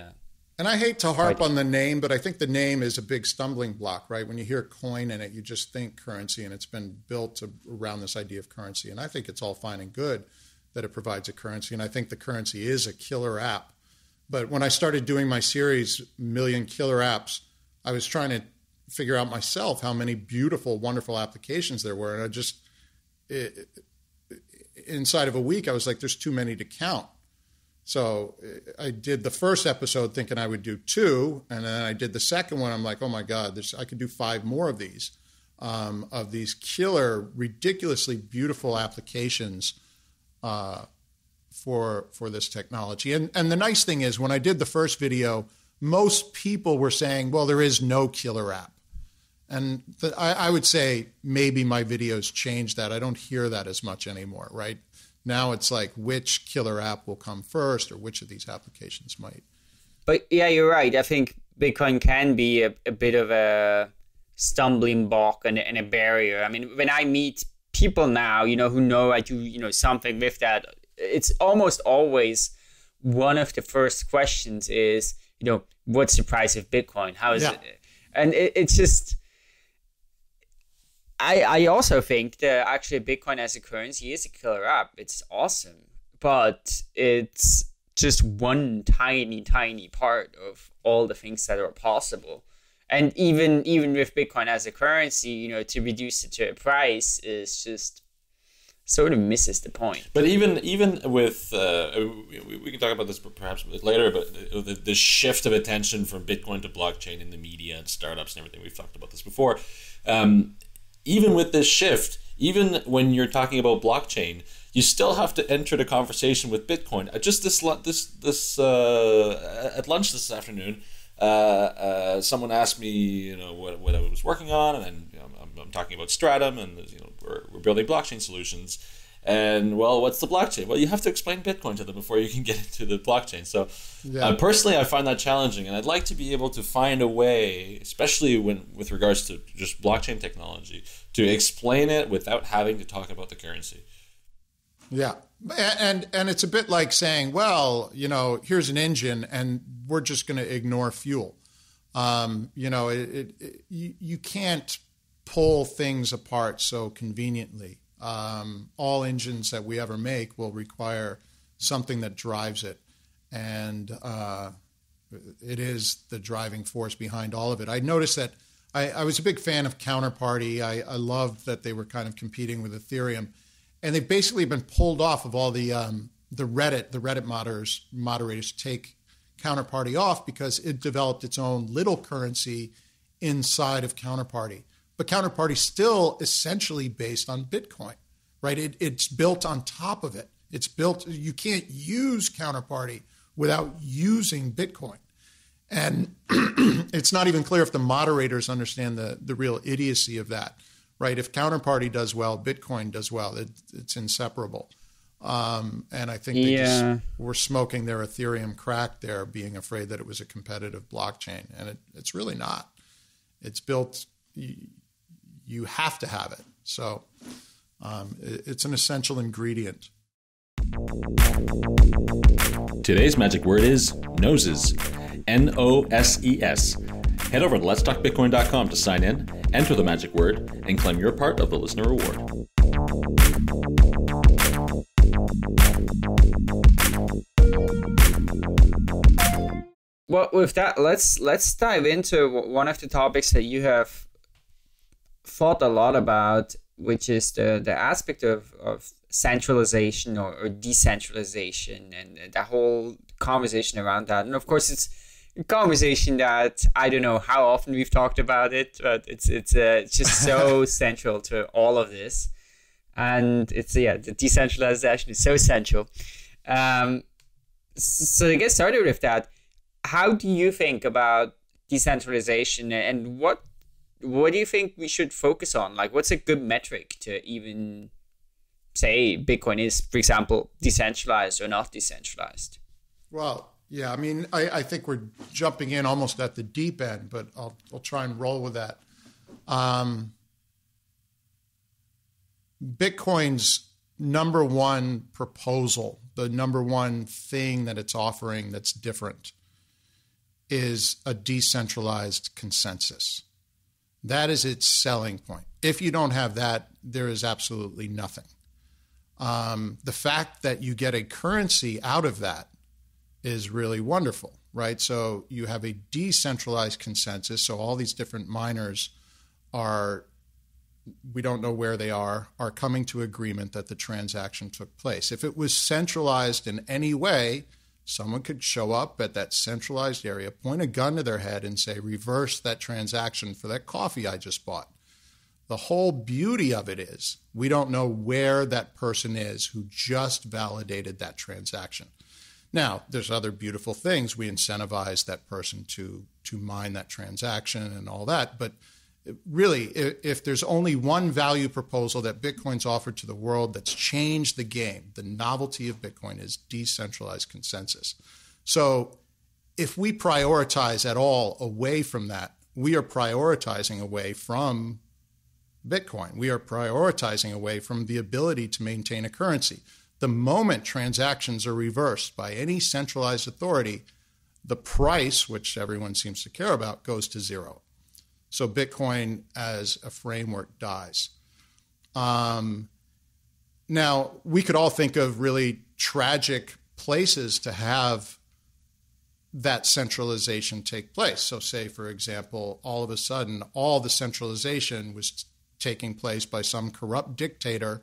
Speaker 1: And I hate to harp on the name, but I think the name is a big stumbling block, right? When you hear coin in it, you just think currency, and it's been built around this idea of currency. And I think it's all fine and good that it provides a currency, and I think the currency is a killer app. But when I started doing my series, Million Killer Apps, I was trying to figure out myself how many beautiful, wonderful applications there were. And inside of a week, I was like, there's too many to count. So I did the first episode thinking I would do 2, and then I did the second one. I'm like, oh my God, I could do 5 more of these killer, ridiculously beautiful applications for this technology. And the nice thing is, when I did the first video, most people were saying, well, there is no killer app. And I would say maybe my videos changed that. I don't hear that as much anymore, right? Now it's like, which killer app will come first, or which of these applications might.
Speaker 2: But yeah, you're right. I think Bitcoin can be a bit of a stumbling block and a barrier. I mean, when I meet people now, who know I do, something with that, it's almost always one of the first questions is, what's the price of Bitcoin? How is it? And it's just, I also think that actually Bitcoin as a currency is a killer app. It's awesome, but it's just one tiny, tiny part of all the things that are possible. And even with Bitcoin as a currency, to reduce it to a price is just sort of misses the point.
Speaker 3: But even with, we can talk about this perhaps a bit later, but the shift of attention from Bitcoin to blockchain in the media and startups and everything, we've talked about this before. Even with this shift, even when you're talking about blockchain, you still have to enter the conversation with Bitcoin. Just this at lunch this afternoon, someone asked me, what I was working on, and then I'm talking about Stratum, and we're building blockchain solutions. And well, what's the blockchain? Well, you have to explain Bitcoin to them before you can get into the blockchain. So personally, I find that challenging, and I'd like to be able to find a way, especially with regards to just blockchain technology, to explain it without having to talk about the currency.
Speaker 1: Yeah, and it's a bit like saying, well, here's an engine, and we're just going to ignore fuel. You can't pull things apart so conveniently. All engines that we ever make will require something that drives it, and it is the driving force behind all of it. I noticed that I was a big fan of Counterparty. I loved that they were kind of competing with Ethereum, and they've basically been pulled off of all the Reddit moderators take Counterparty off because it developed its own little currency inside of Counterparty. But Counterparty's still essentially based on Bitcoin, right? It's built on top of it. You can't use Counterparty without using Bitcoin. And it's not even clear if the moderators understand the real idiocy of that, right? If Counterparty does well, Bitcoin does well. It's inseparable. And I think they just were smoking their Ethereum crack there, being afraid that it was a competitive blockchain. And it's really not. It's built... You have to have it. So it's an essential ingredient.
Speaker 4: Today's magic word is noses. Noses.
Speaker 3: Head over to letstalkbitcoin.com to sign in, enter the magic word, and claim your part of the listener reward.
Speaker 2: Well, with that, let's dive into one of the topics that you have thought a lot about, which is the aspect of centralization or decentralization, and the whole conversation around that. And of course, it's a conversation that I don't know how often we've talked about it, but it's just so central to all of this. And the decentralization is so central. So to get started with that, how do you think about decentralization, and what do you think we should focus on? Like, what's a good metric to even say Bitcoin is, for example, decentralized or not decentralized?
Speaker 1: Well, yeah, I mean, I think we're jumping in almost at the deep end, but I'll try and roll with that. Bitcoin's number one proposal, the number one thing that it's offering that's different, is a decentralized consensus. That is its selling point. If you don't have that, there is absolutely nothing. The fact that you get a currency out of that is really wonderful, right? So you have a decentralized consensus. So all these different miners we don't know where they are coming to agreement that the transaction took place. If it was centralized in any way, someone could show up at that centralized area, point a gun to their head and say, reverse that transaction for that coffee I just bought. The whole beauty of it is we don't know where that person is who just validated that transaction. Now, there's other beautiful things. We incentivize that person to mine that transaction and all that. But really, if there's only one value proposal that Bitcoin's offered to the world that's changed the game, the novelty of Bitcoin is decentralized consensus. So if we prioritize at all away from that, we are prioritizing away from Bitcoin. We are prioritizing away from the ability to maintain a currency. The moment transactions are reversed by any centralized authority, the price, which everyone seems to care about, goes to zero. So Bitcoin as a framework dies. Now, we could all think of really tragic places to have that centralization take place. So say, for example, all of a sudden, all the centralization was taking place by some corrupt dictator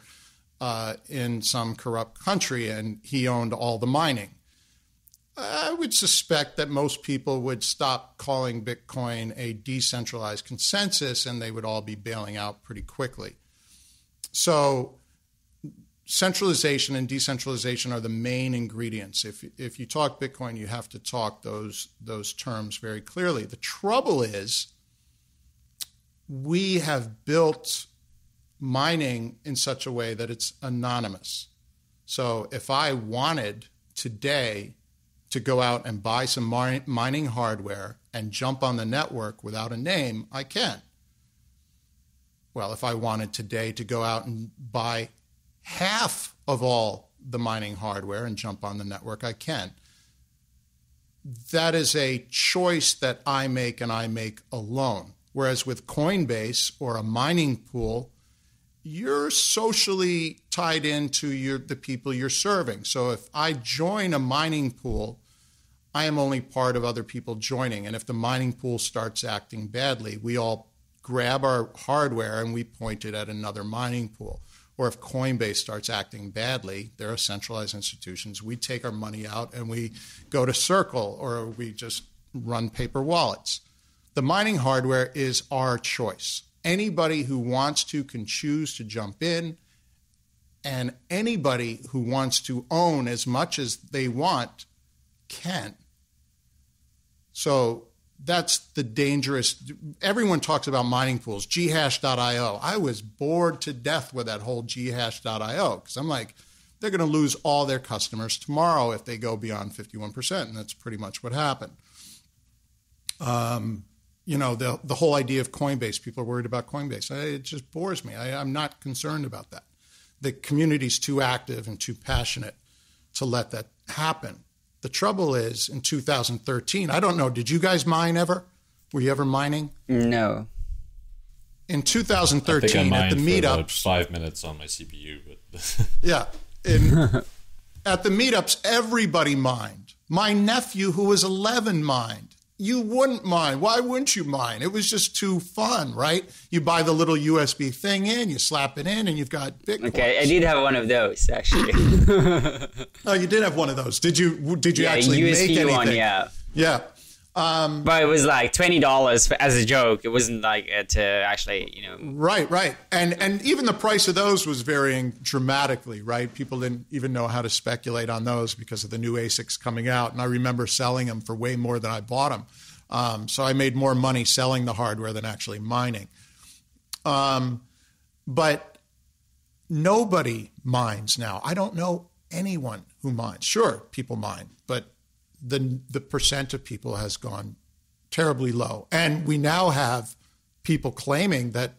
Speaker 1: in some corrupt country, and he owned all the mining. I would suspect that most people would stop calling Bitcoin a decentralized consensus, and they would all be bailing out pretty quickly. So centralization and decentralization are the main ingredients. If you talk Bitcoin, you have to talk those terms very clearly. The trouble is we have built mining in such a way that it's anonymous. So if I wanted today to go out and buy some mining hardware and jump on the network without a name, I can. Well, if I wanted today to go out and buy half of all the mining hardware and jump on the network, I can. That is a choice that I make, and I make alone. Whereas with Coinbase or a mining pool, you're socially tied into the people you're serving. So if I join a mining pool, I am only part of other people joining. And if the mining pool starts acting badly, we all grab our hardware and we point it at another mining pool. Or if Coinbase starts acting badly, they're a centralized institutions, we take our money out and we go to Circle, or we just run paper wallets. The mining hardware is our choice. Anybody who wants to can choose to jump in, and anybody who wants to own as much as they want can. So that's the dangerous. Everyone talks about mining pools, ghash.io. I was bored to death with that whole ghash.io because I'm like, they're going to lose all their customers tomorrow if they go beyond 51%, and that's pretty much what happened. The whole idea of Coinbase, people are worried about Coinbase. It just bores me. I'm not concerned about that. The community's too active and too passionate to let that happen. The trouble is, in 2013, I don't know, did you guys mine ever? Were you ever mining?
Speaker 2: No.
Speaker 1: In 2013,
Speaker 3: I
Speaker 1: at the
Speaker 3: mined for
Speaker 1: meetups,
Speaker 3: about 5 minutes on my CPU. But
Speaker 1: yeah, at the meetups, everybody mined. My nephew, who was 11, mined. You wouldn't mine. Why wouldn't you mine? It was just too fun, right? You buy the little USB thing in, you slap it in, and you've got Bitcoin.
Speaker 2: Okay, I did have one of those actually.
Speaker 1: Oh, you did have one of those. Did you
Speaker 2: yeah,
Speaker 1: actually
Speaker 2: USB
Speaker 1: make anything?
Speaker 2: one, yeah.
Speaker 1: Yeah.
Speaker 2: But it was like $20 as a joke. It wasn't like to actually,
Speaker 1: Right. And even the price of those was varying dramatically, right? People didn't even know how to speculate on those because of the new ASICs coming out. And I remember selling them for way more than I bought them. So I made more money selling the hardware than actually mining. But nobody mines now. I don't know anyone who mines. Sure, people mine, but the percent of people has gone terribly low. And we now have people claiming that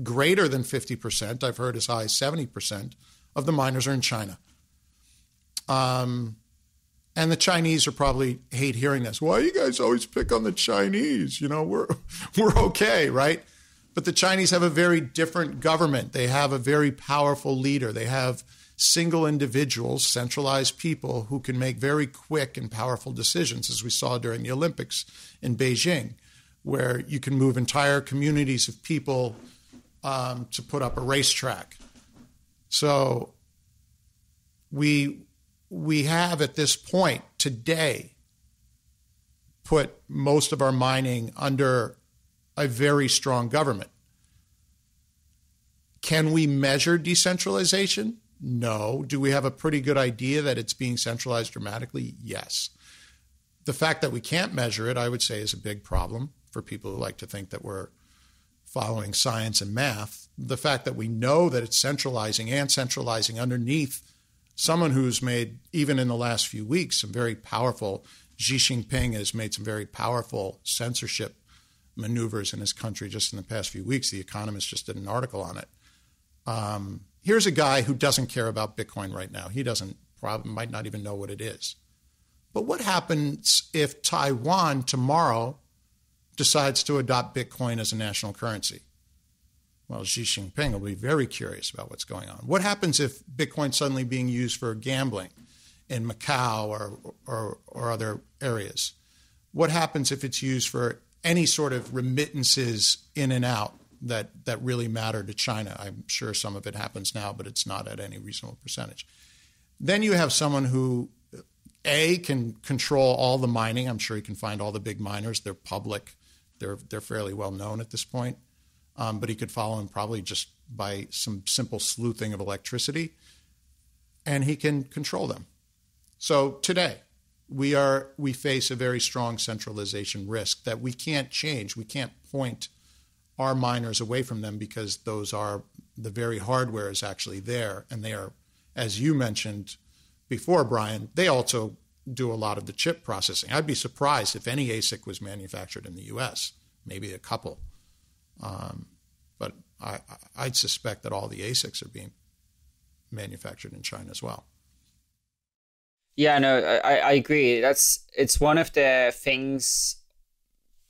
Speaker 1: greater than 50%, I've heard as high as 70% of the miners are in China. And the Chinese are probably hate hearing this. Why you guys always pick on the Chinese? We're okay, right? But the Chinese have a very different government. They have a very powerful leader. They have single individuals, centralized people who can make very quick and powerful decisions, as we saw during the Olympics in Beijing, where you can move entire communities of people to put up a racetrack. So we have at this point today put most of our mining under a very strong government. Can we measure decentralization? No. Do we have a pretty good idea that it's being centralized dramatically? Yes. The fact that we can't measure it, I would say, is a big problem for people who like to think that we're following science and math. The fact that we know that it's centralizing underneath someone who's made, even in the last few weeks, some very powerful, Xi Jinping has made some very powerful censorship maneuvers in his country just in the past few weeks. The Economist just did an article on it. Here's a guy who doesn't care about Bitcoin right now. He might not even know what it is. But what happens if Taiwan tomorrow decides to adopt Bitcoin as a national currency? Well, Xi Jinping will be very curious about what's going on. What happens if Bitcoin's suddenly being used for gambling in Macau or other areas? What happens if it's used for any sort of remittances in and out that really matter to China? I'm sure some of it happens now, but it's not at any reasonable percentage. Then you have someone who, A, can control all the mining. I'm sure he can find all the big miners. They're public. They're fairly well known at this point. But he could follow them probably just by some simple sleuthing of electricity, and he can control them. So today, we face a very strong centralization risk that we can't change. We can't point our miners away from them because the very hardware is actually there. And they are, as you mentioned before, Brian, they also do a lot of the chip processing. I'd be surprised if any ASIC was manufactured in the US, maybe a couple. But I'd suspect that all the ASICs are being manufactured in China as well.
Speaker 2: Yeah, no, I agree. It's one of the things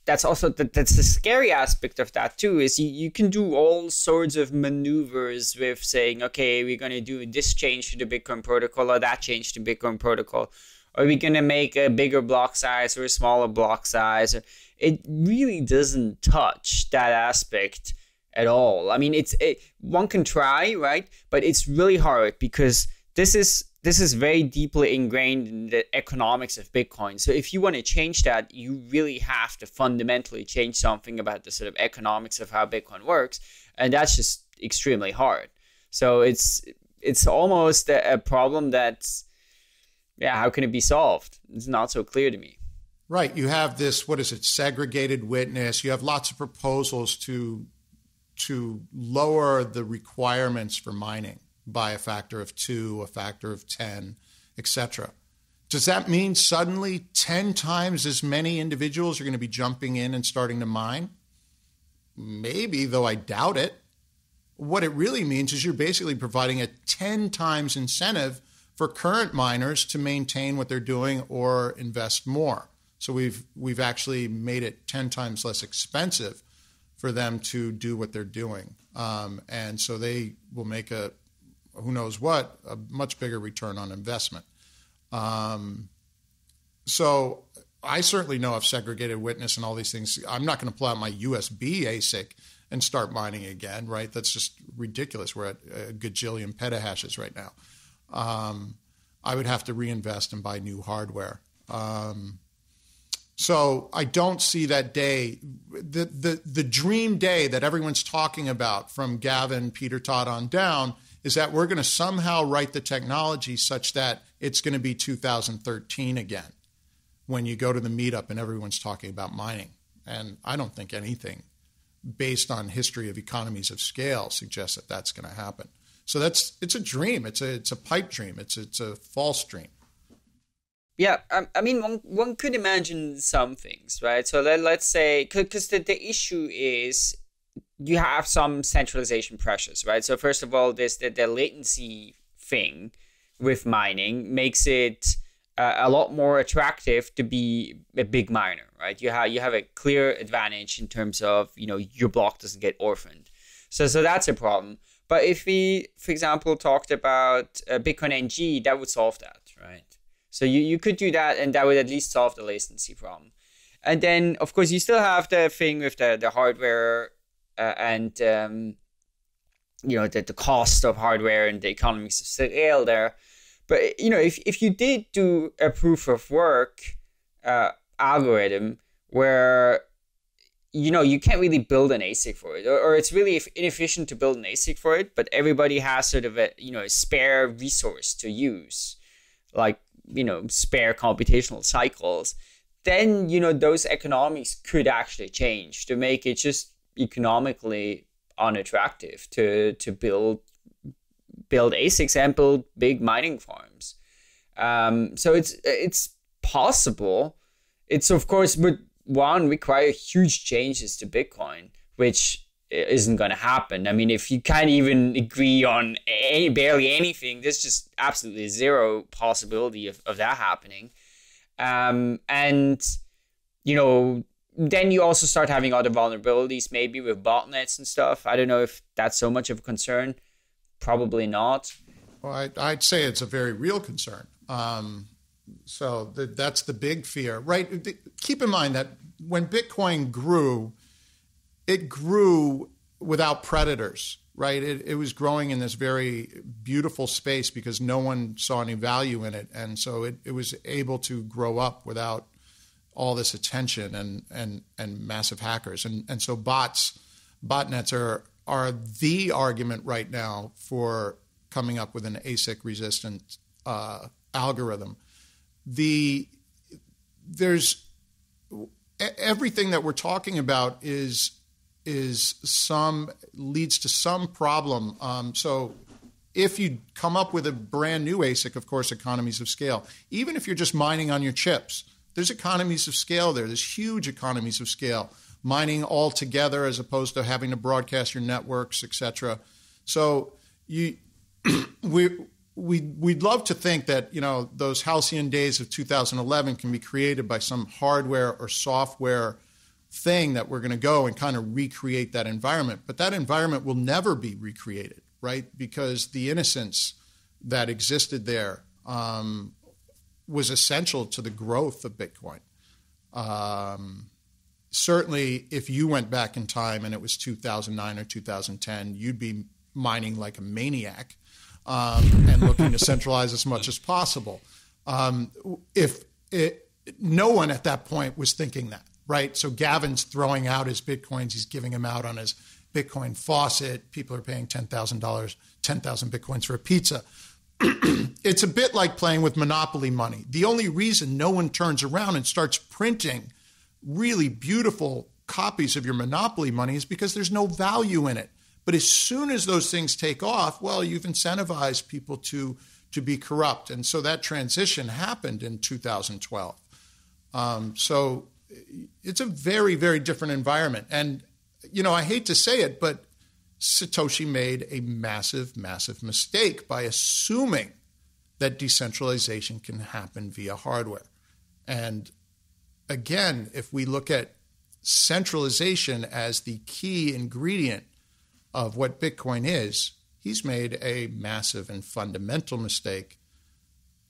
Speaker 2: that's also that's the scary aspect of that too, is you can do all sorts of maneuvers with saying, okay, we're going to do this change to the Bitcoin protocol or that change to Bitcoin protocol. Are we going to make a bigger block size or a smaller block size? It really doesn't touch that aspect at all. I mean, one can try, right? But it's really hard because this is very deeply ingrained in the economics of Bitcoin. So if you want to change that, you really have to fundamentally change something about the sort of economics of how Bitcoin works. And that's just extremely hard. So it's almost a problem that's, how can it be solved? It's not so clear to me.
Speaker 1: Right. You have this, segregated witness. You have lots of proposals to lower the requirements for mining by a factor of 2, a factor of 10, etc. Does that mean suddenly 10 times as many individuals are going to be jumping in and starting to mine? Maybe, though I doubt it. What it really means is you're basically providing a 10 times incentive for current miners to maintain what they're doing or invest more. So we've actually made it 10 times less expensive for them to do what they're doing. And so they will make a much bigger return on investment. So I certainly know of segregated witness and all these things. I'm not going to pull out my USB ASIC and start mining again, right? That's just ridiculous. We're at a gajillion petahashes right now. I would have to reinvest and buy new hardware. So I don't see that day, the dream day that everyone's talking about from Gavin, Peter Todd on down, is that we're going to somehow write the technology such that it's going to be 2013 again when you go to the meetup and everyone's talking about mining. And I don't think anything based on history of economies of scale suggests that that's going to happen. So it's a dream. It's a pipe dream. It's a false dream.
Speaker 2: Yeah, I mean, one could imagine some things, right? So let's say, because the issue is you have some centralization pressures, right? So first of all, the latency thing with mining makes it a lot more attractive to be a big miner, right? You have a clear advantage in terms of, your block doesn't get orphaned. So that's a problem. But if we, for example, talked about Bitcoin NG, that would solve that, right? So you could do that, and that would at least solve the latency problem. And then, of course, you still have the thing with the hardware and the cost of hardware and the economies of scale there. But if you did do a proof of work algorithm where you can't really build an ASIC for it, or it's really inefficient to build an ASIC for it, but everybody has sort of a spare resource to use, like spare computational cycles, then those economics could actually change to make it just economically unattractive to build ASICs and build big mining farms. So it's possible. It's of course would require huge changes to Bitcoin, which isn't going to happen. I mean, if you can't even agree on barely anything, there's just absolutely zero possibility of that happening. And then you also start having other vulnerabilities, maybe with botnets and stuff. I don't know if that's so much of a concern. Probably not.
Speaker 1: Well, I'd say it's a very real concern. So that's the big fear, right? Keep in mind that when Bitcoin grew, it grew without predators, right? It was growing in this very beautiful space because no one saw any value in it. And so it was able to grow up without all this attention and massive hackers. And so botnets are the argument right now for coming up with an ASIC resistant algorithm. There's everything that we're talking about leads to some problem. So if you come up with a brand new ASIC, of course, economies of scale. Even if you're just mining on your chips, there's economies of scale there. There's huge economies of scale. Mining all together as opposed to having to broadcast your networks, etc. So we'd love to think that those halcyon days of 2011 can be created by some hardware or software thing that we're going to go and kind of recreate that environment. But that environment will never be recreated, right? Because the innocence that existed there was essential to the growth of Bitcoin. Certainly, if you went back in time and it was 2009 or 2010, you'd be mining like a maniac and looking to centralize as much as possible. No one at that point was thinking that, right? So Gavin's throwing out his Bitcoins. He's giving them out on his Bitcoin faucet. People are paying $10,000, 10,000 Bitcoins for a pizza. It's a bit like playing with Monopoly money. The only reason no one turns around and starts printing really beautiful copies of your Monopoly money is because there's no value in it. But as soon as those things take off, well, you've incentivized people to be corrupt. And so that transition happened in 2012. So it's a very, very different environment. And, I hate to say it, but Satoshi made a massive, massive mistake by assuming that decentralization can happen via hardware. And again, if we look at centralization as the key ingredient of what Bitcoin is, he's made a massive and fundamental mistake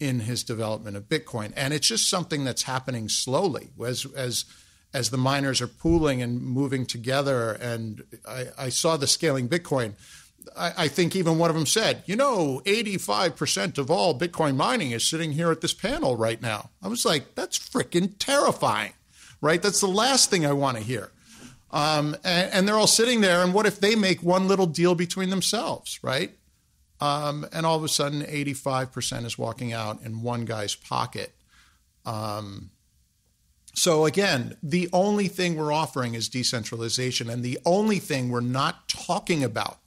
Speaker 1: in his development of Bitcoin. And it's just something that's happening slowly as the miners are pooling and moving together. And I saw the Scaling Bitcoin. I think even one of them said, 85% of all Bitcoin mining is sitting here at this panel right now. I was like, that's freaking terrifying, right? That's the last thing I want to hear. And they're all sitting there. And what if they make one little deal between themselves, right? And all of a sudden, 85% is walking out in one guy's pocket. So again, the only thing we're offering is decentralization. And the only thing we're not talking about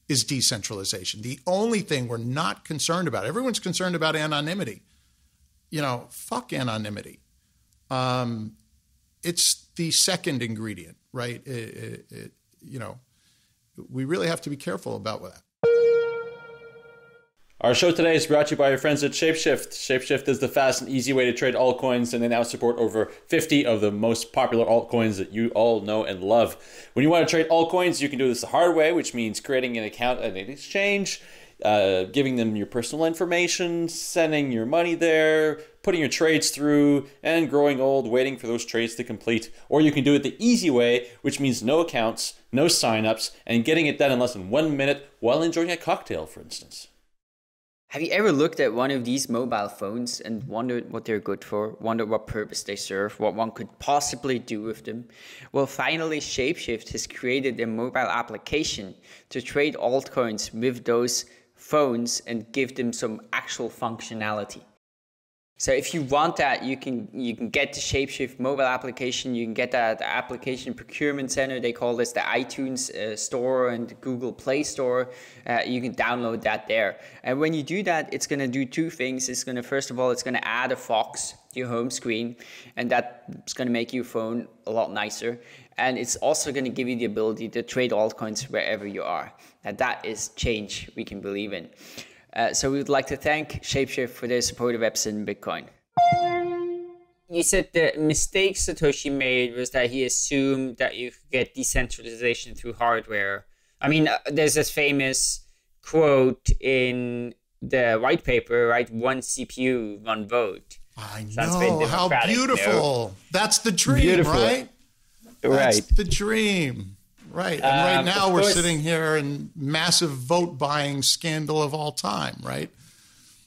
Speaker 1: is decentralization. The only thing we're not concerned about. Everyone's concerned about anonymity. Fuck anonymity. It's the second ingredient, right? We really have to be careful about that.
Speaker 4: Our show today is brought to you by our friends at Shapeshift. Shapeshift is the fast and easy way to trade altcoins, and they now support over 50 of the most popular altcoins that you all know and love. When you want to trade altcoins, you can do this the hard way, which means creating an account at an exchange, giving them your personal information, sending your money there, putting your trades through, and growing old waiting for those trades to complete. Or you can do it the easy way, which means no accounts, no signups, and getting it done in less than 1 minute while enjoying a cocktail, for instance.
Speaker 2: Have you ever looked at one of these mobile phones and wondered what they're good for, wondered what purpose they serve, what one could possibly do with them? Well, finally, Shapeshift has created a mobile application to trade altcoins with those phones and give them some actual functionality. So if you want that, you can get the Shapeshift mobile application. You can get that application procurement center. They call this the iTunes store and the Google Play Store. You can download that there. And when you do that, it's going to do two things. First of all, it's going to add a Fox to your home screen, and that's going to make your phone a lot nicer. And it's also going to give you the ability to trade altcoins wherever you are. Now that is change we can believe in. So we would like to thank Shapeshift for their support of Epson and Bitcoin. You said the mistake Satoshi made was that he assumed that you could get decentralization through hardware. I mean, there's this famous quote in the white paper, right? One CPU, one vote.
Speaker 1: I know, how beautiful. That's the dream,
Speaker 2: beautiful.
Speaker 1: Right? That's the dream. Right. And right now we're sitting here in massive vote buying scandal of all time, right?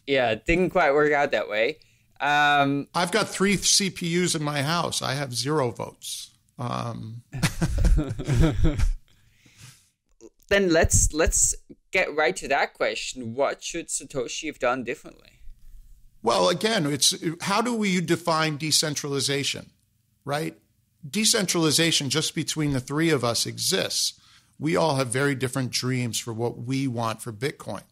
Speaker 2: Yeah, it didn't quite work out that way.
Speaker 1: I've got 3 CPUs in my house. I have 0 votes.
Speaker 2: Then let's get right to that question. What should Satoshi have done differently?
Speaker 1: Well, again, it's how do we define decentralization, right? Decentralization just between the 3 of us exists. We all have very different dreams for what we want for Bitcoin.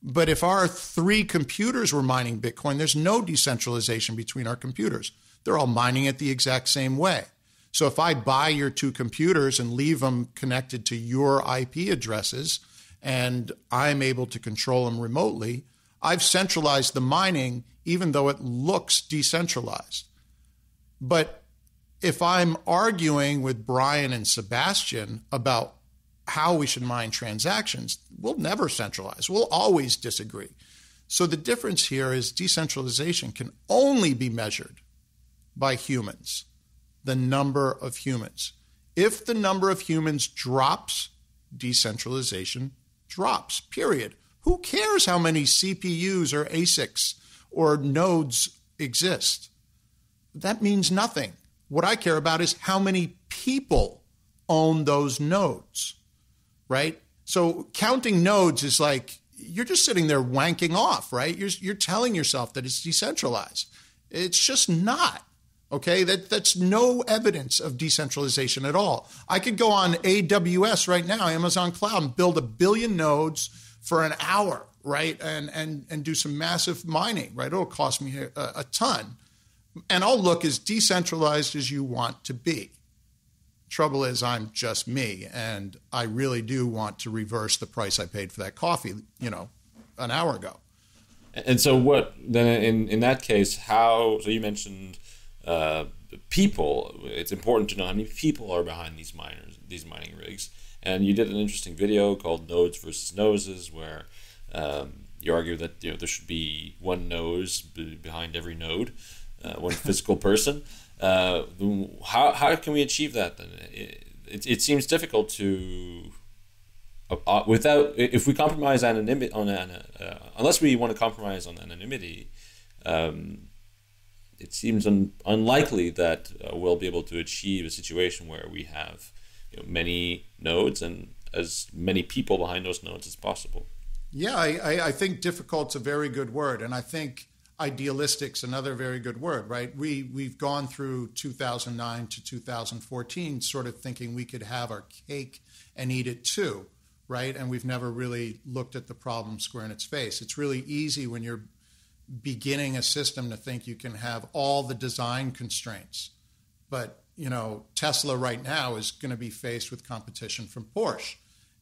Speaker 1: But if our 3 computers were mining Bitcoin, there's no decentralization between our computers. They're all mining it the exact same way. So if I buy your 2 computers and leave them connected to your IP addresses and I'm able to control them remotely, I've centralized the mining even though it looks decentralized. But if I'm arguing with Brian and Sebastian about how we should mine transactions, we'll never centralize. We'll always disagree. So the difference here is decentralization can only be measured by humans, the number of humans. If the number of humans drops, decentralization drops, period. Who cares how many CPUs or ASICs or nodes exist? That means nothing. What I care about is how many people own those nodes, right? So counting nodes is like, you're just sitting there wanking off, right? You're telling yourself that it's decentralized. It's just not, okay? That's no evidence of decentralization at all. I could go on AWS right now, Amazon Cloud, and build 1 billion nodes for an hour, right? And do some massive mining, right? It'll cost me a ton. And I'll look as decentralized as you want to be. Trouble is, I'm just me, and I really do want to reverse the price I paid for that coffee, an hour ago.
Speaker 3: And so what, then in that case, so you mentioned people. It's important to know how many people are behind these mining rigs. And you did an interesting video called Nodes versus Noses, where you argue that there should be one nose behind every node, one physical person. How can we achieve that then? It seems difficult to if we compromise anonymity unless we want to compromise on anonymity. It seems unlikely that we'll be able to achieve a situation where we have many nodes and as many people behind those nodes as possible.
Speaker 1: Yeah, I think difficult's a very good word, and I think idealistic's another very good word, right? We've gone through 2009 to 2014 sort of thinking we could have our cake and eat it too, right? And we've never really looked at the problem square in its face. It's really easy when you're beginning a system to think you can have all the design constraints. But, Tesla right now is going to be faced with competition from Porsche.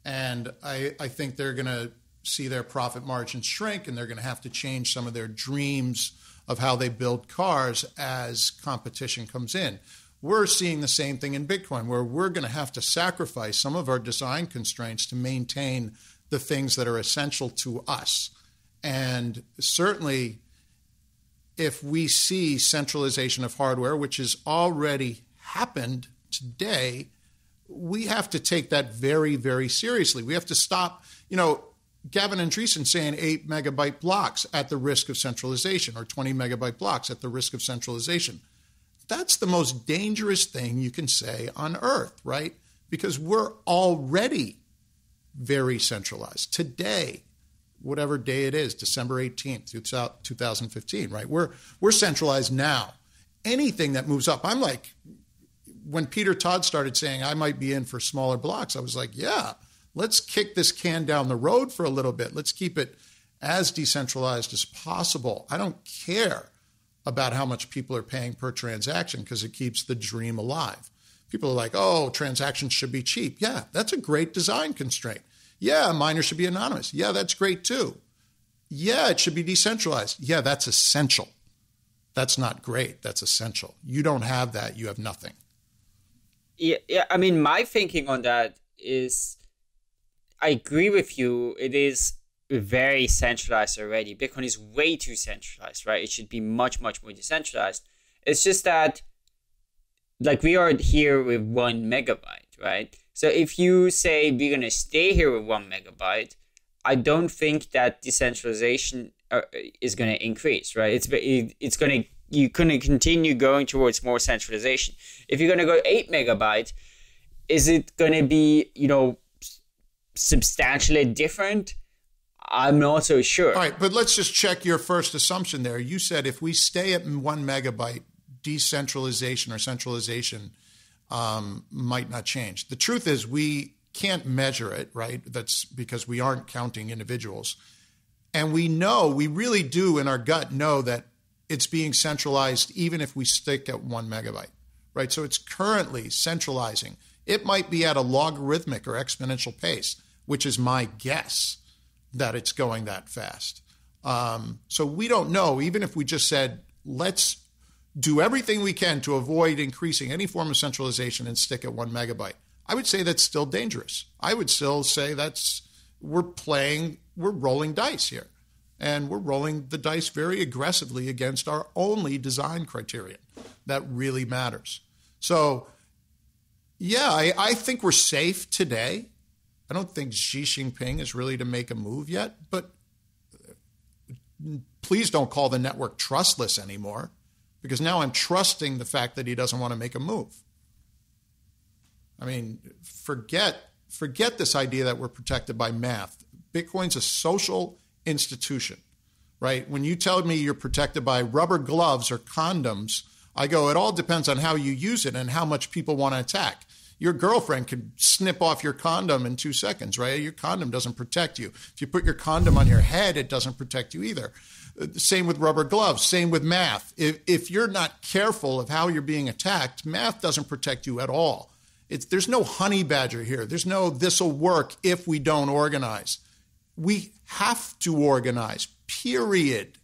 Speaker 1: And I think they're going to see their profit margins shrink, and they're going to have to change some of their dreams of how they build cars as competition comes in. We're seeing the same thing in Bitcoin, where we're going to have to sacrifice some of our design constraints to maintain the things that are essential to us. And certainly, if we see centralization of hardware, which has already happened today, we have to take that very, very seriously. We have to stop, Gavin Andreessen saying 8 megabyte blocks at the risk of centralization, or 20 megabyte blocks at the risk of centralization. That's the most dangerous thing you can say on earth, right? Because we're already very centralized. Today, whatever day it is, December 18th, 2015, right? We're centralized now. Anything that moves up, I'm like, when Peter Todd started saying I might be in for smaller blocks, I was like, yeah, let's kick this can down the road for a little bit. Let's keep it as decentralized as possible. I don't care about how much people are paying per transaction because it keeps the dream alive. People are like, oh, transactions should be cheap. Yeah, that's a great design constraint. Yeah, miners should be anonymous. Yeah, that's great too. Yeah, it should be decentralized. Yeah, that's essential. That's not great. That's essential. You don't have that. You have nothing.
Speaker 2: Yeah. I mean, my thinking on that is, I agree with you. It is very centralized already. Bitcoin is way too centralized, right? It should be much, much more decentralized. It's just that, like, we are here with 1 megabyte, right? So if you say we're going to stay here with 1 megabyte, I don't think that decentralization is going to increase, right? You're going to continue going towards more centralization. If you're going to go 8 megabyte, is it going to be, substantially different? I'm not so sure.
Speaker 1: All right, but let's just check your first assumption there. You said if we stay at 1 megabyte, decentralization or centralization might not change. The truth is we can't measure it, right? That's because we aren't counting individuals. And we really do in our gut know that it's being centralized even if we stick at 1 megabyte, right? So it's currently centralizing. It might be at a logarithmic or exponential pace, which is my guess that it's going that fast. So we don't know, even if we just said, let's do everything we can to avoid increasing any form of centralization and stick at 1 megabyte. I would say that's still dangerous. I would still say we're rolling dice here. And we're rolling the dice very aggressively against our only design criterion that really matters. So, yeah, I think we're safe today. I don't think Xi Jinping is really to make a move yet, but please don't call the network trustless anymore, because now I'm trusting the fact that he doesn't want to make a move. I mean, forget this idea that we're protected by math. Bitcoin's a social institution, right? When you tell me you're protected by rubber gloves or condoms, I go, it all depends on how you use it and how much people want to attack. Your girlfriend could snip off your condom in 2 seconds, right? Your condom doesn't protect you. If you put your condom on your head, it doesn't protect you either. Same with rubber gloves, same with math. If you're not careful of how you're being attacked, math doesn't protect you at all. There's no honey badger here. There's no this'll work if we don't organize. We have to organize, period.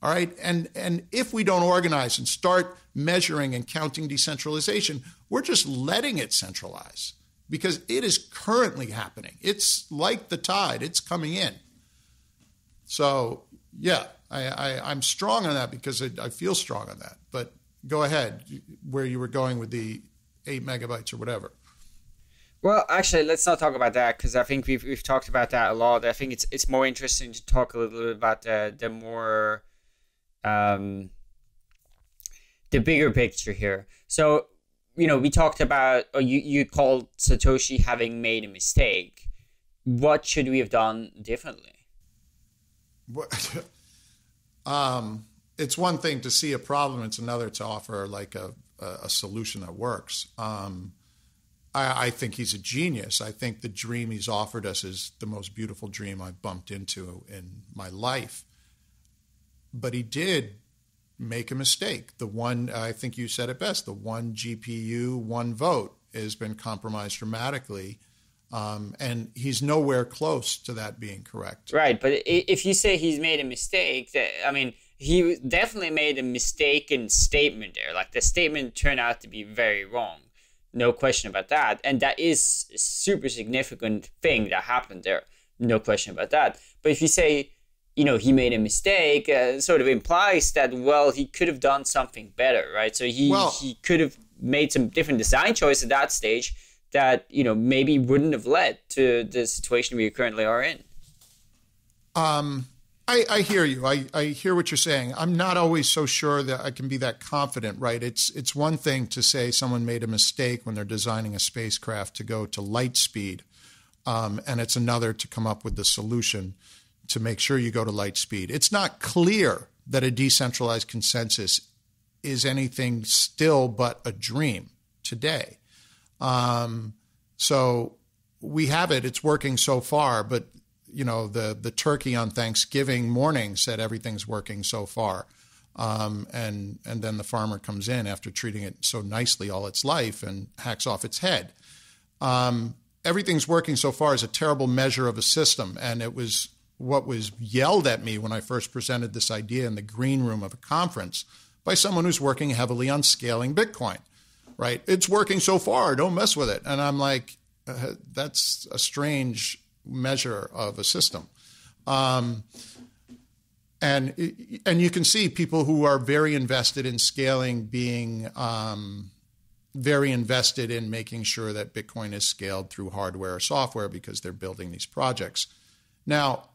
Speaker 1: All right. And if we don't organize and start measuring and counting decentralization, we're just letting it centralize because it is currently happening. It's like the tide. It's coming in. So, yeah, I'm strong on that because I feel strong on that. But go ahead, where you were going with the 8 megabytes or whatever.
Speaker 2: Well, actually, let's not talk about that because I think we've talked about that a lot. I think it's more interesting to talk a little bit about the more the bigger picture here. So, we talked about, or you called Satoshi having made a mistake. What should we have done differently?
Speaker 1: It's one thing to see a problem. It's another to offer like a solution that works. I think he's a genius. I think the dream he's offered us is the most beautiful dream I've bumped into in my life. But he did make a mistake. The one, I think you said it best, the one GPU, one vote has been compromised dramatically. And he's nowhere close to that being correct.
Speaker 2: Right. But if you say he's made a mistake, he definitely made a mistaken statement there. Like the statement turned out to be very wrong. No question about that. And that is a super significant thing that happened there. No question about that. But if you say, he made a mistake, sort of implies that, well, he could have done something better, right? So he could have made some different design choice at that stage that, maybe wouldn't have led to the situation we currently are in.
Speaker 1: I hear you. I hear what you're saying. I'm not always so sure that I can be that confident, right? It's one thing to say someone made a mistake when they're designing a spacecraft to go to light speed, and it's another to come up with the solution to make sure you go to light speed. It's not clear that a decentralized consensus is anything still but a dream today. So we have it. It's working so far, but the turkey on Thanksgiving morning said everything's working so far. And then the farmer comes in after treating it so nicely all its life and hacks off its head. Everything's working so far is a terrible measure of a system. And it was what was yelled at me when I first presented this idea in the green room of a conference by someone who's working heavily on scaling Bitcoin, right? It's working so far, don't mess with it. And I'm like, that's a strange measure of a system. And you can see people who are very invested in scaling being very invested in making sure that Bitcoin is scaled through hardware or software because they're building these projects. Now,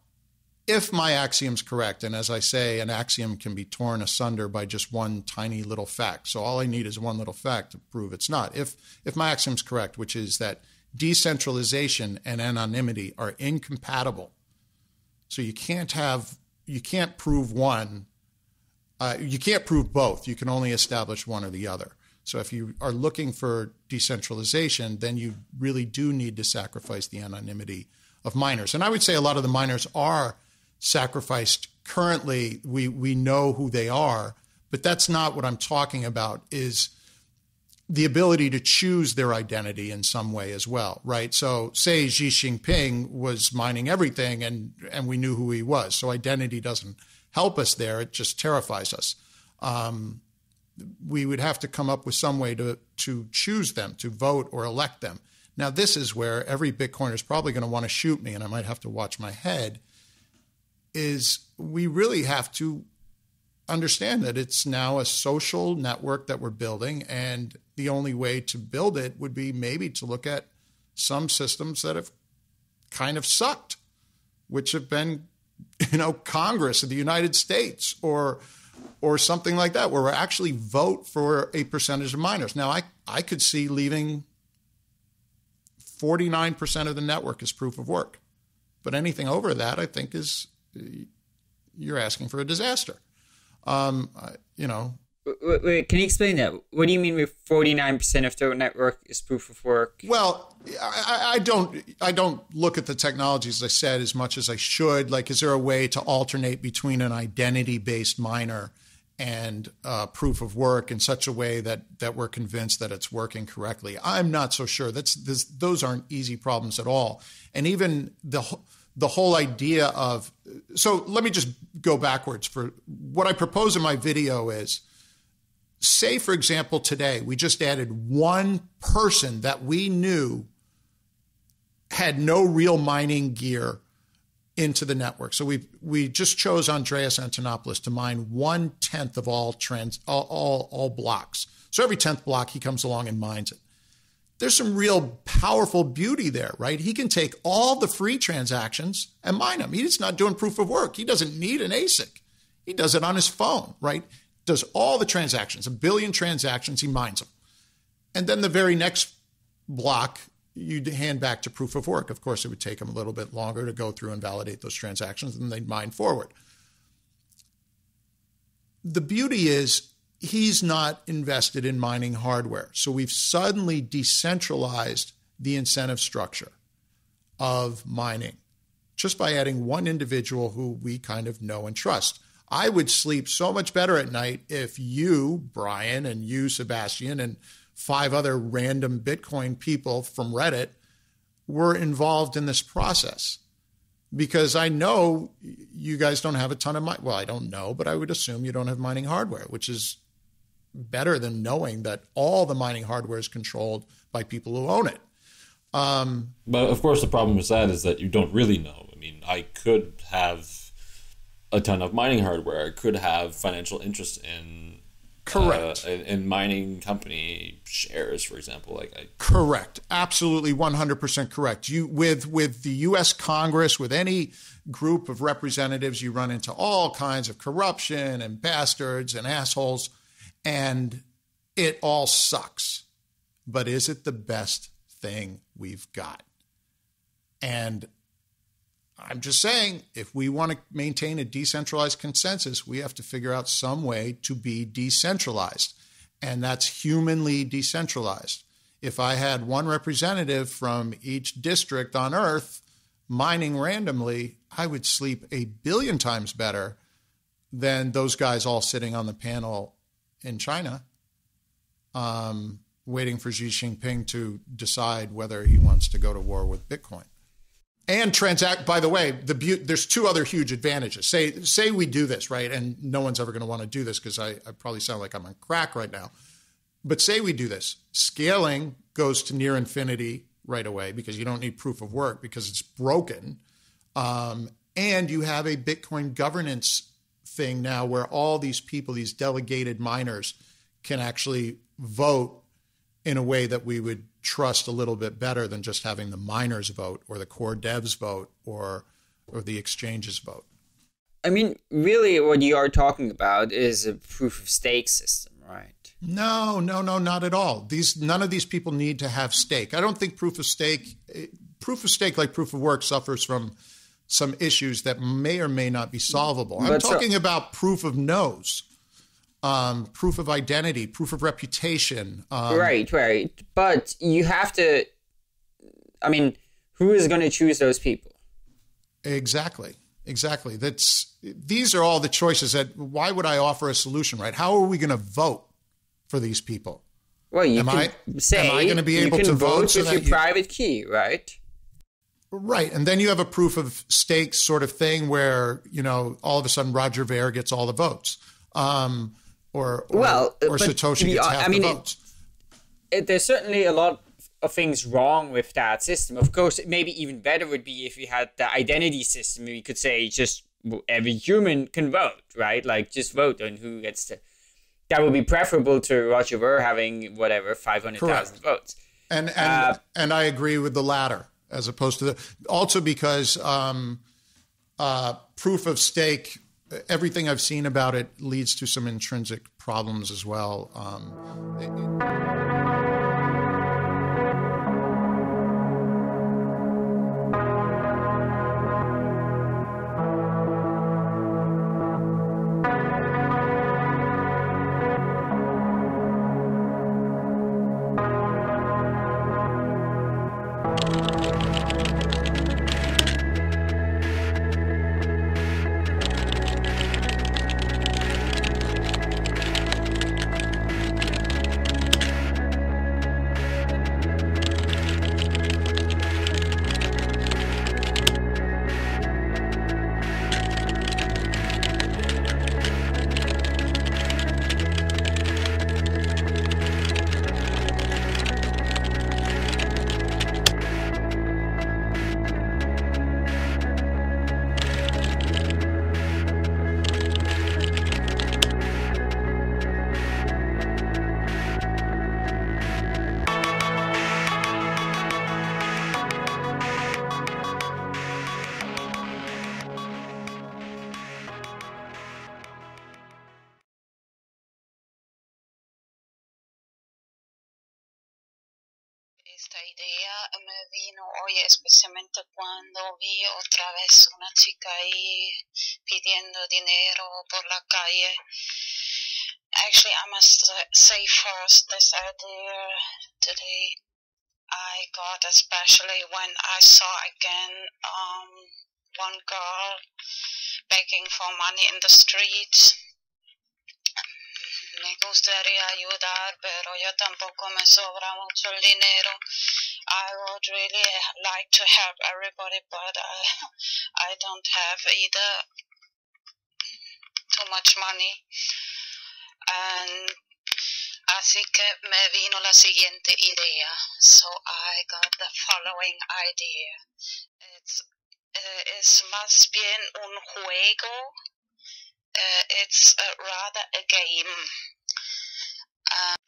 Speaker 1: if my axiom's correct, and as I say, an axiom can be torn asunder by just one tiny little fact. So all I need is one little fact to prove it's not. If my axiom's correct, which is that decentralization and anonymity are incompatible. So you can't prove one. You can't prove both. You can only establish one or the other. So if you are looking for decentralization, then you really do need to sacrifice the anonymity of miners. And I would say a lot of the miners are sacrificed currently. We know who they are, but that's not what I'm talking about, is the ability to choose their identity in some way as well, right? So say Xi Jinping was mining everything and we knew who he was. So identity doesn't help us there. It just terrifies us. We would have to come up with some way to choose them, to vote or elect them. Now, this is where every Bitcoiner is probably going to want to shoot me, and I might have to watch my head, is we really have to understand that it's now a social network that we're building, and the only way to build it would be maybe to look at some systems that have kind of sucked, which have been, Congress of the United States or something like that, where we actually vote for a percentage of miners. Now, I could see leaving 49% of the network as proof of work, but anything over that, I think, is you're asking for a disaster.
Speaker 2: Wait, can you explain that? What do you mean with 49% of the network is proof of work?
Speaker 1: Well, I don't look at the technology, as I said, as much as I should. Like, is there a way to alternate between an identity-based miner and proof of work in such a way that we're convinced that it's working correctly? I'm not so sure. Those aren't easy problems at all. And even the whole idea of, so let me just go backwards. For what I propose in my video is, say, for example, today, we just added one person that we knew had no real mining gear into the network. So we just chose Andreas Antonopoulos to mine 1/10 of all blocks. So every 10th block, he comes along and mines it. There's some real powerful beauty there, right? He can take all the free transactions and mine them. He's not doing proof of work. He doesn't need an ASIC. He does it on his phone, right? Does all the transactions, 1 billion transactions, he mines them. And then the very next block, you'd hand back to proof of work. Of course, it would take them a little bit longer to go through and validate those transactions, and they'd mine forward. The beauty is he's not invested in mining hardware. So we've suddenly decentralized the incentive structure of mining just by adding one individual who we kind of know and trust. I would sleep so much better at night if you, Brian, and you, Sebastian, and 5 other random Bitcoin people from Reddit were involved in this process. Because I know you guys don't have a ton of well, I don't know, but I would assume you don't have mining hardware, which is better than knowing that all the mining hardware is controlled by people who own it.
Speaker 3: But of course, the problem with that is that you don't really know. I mean, I could have a ton of mining hardware. I could have financial interest in
Speaker 1: correct
Speaker 3: in mining company shares, for example.
Speaker 1: Correct, absolutely, 100% correct. You with the U.S. Congress, with any group of representatives, you run into all kinds of corruption and bastards and assholes, and it all sucks. But is it the best thing we've got? And I'm just saying, if we want to maintain a decentralized consensus, we have to figure out some way to be decentralized. And that's humanly decentralized. If I had one representative from each district on Earth mining randomly, I would sleep 1 billion times better than those guys all sitting on the panel in China, waiting for Xi Jinping to decide whether he wants to go to war with Bitcoin. And transact, by the way, there's 2 other huge advantages. Say we do this, right? And no one's ever going to want to do this because I probably sound like I'm on crack right now. But say we do this. Scaling goes to near infinity right away because you don't need proof of work because it's broken. And you have a Bitcoin governance thing now where all these people, these delegated miners, can actually vote in a way that we would trust a little bit better than just having the miners vote or the core devs vote or the exchanges vote.
Speaker 2: I mean, really what you are talking about is a proof of stake system, right?
Speaker 1: No, not at all. None of these people need to have stake. I don't think proof of stake, like proof of work, suffers from some issues that may or may not be solvable. I'm talking about proof of knows. Proof of identity, proof of reputation.
Speaker 2: Right. But you have to, I mean, who is going to choose those people?
Speaker 1: Exactly. These are all the choices why would I offer a solution, right? How are we going to vote for these people?
Speaker 2: Well, am I going to be able to vote with your private key, right?
Speaker 1: Right. And then you have a proof of stake sort of thing where, all of a sudden Roger Ver gets all the votes. Or Satoshi gets half the votes.
Speaker 2: There's certainly a lot of things wrong with that system. Of course, maybe even better would be if we had the identity system. We could say just every human can vote, right? Like just vote on who gets to. That would be preferable to Roger Ver having 500,000 votes.
Speaker 1: And I agree with the latter as opposed to also because proof of stake. Everything I've seen about it leads to some intrinsic problems as well.
Speaker 5: Esta idea me vino hoy especialmente cuando vi otra vez una chica ahí pidiendo dinero por la calle. Actually, I must say first, this idea today I got especially when I saw again one girl begging for money in the streets. Me gustaría ayudar, pero yo tampoco me sobra mucho el dinero. I would really like to help everybody, but I don't have either too much money. And así que me vino la siguiente idea. So I got the following idea. Es más bien un juego. It's rather a game.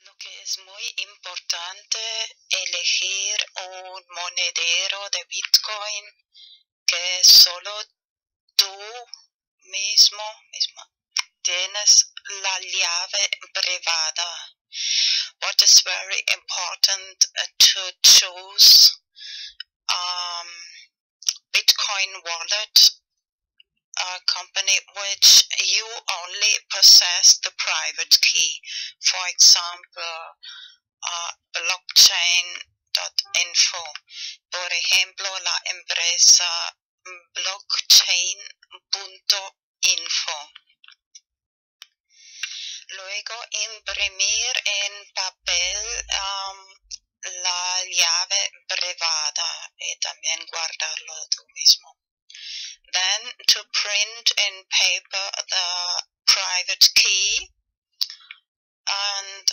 Speaker 5: Lo que es muy importante, elegir un monedero de Bitcoin que solo tú misma tienes la llave privada. What is very important to choose Bitcoin wallet company which you only possess the private key. For example, blockchain.info. Por ejemplo, la empresa blockchain.info. Luego, imprimir en papel la llave privada y también guardarlo tú mismo. Then to print in paper the private key and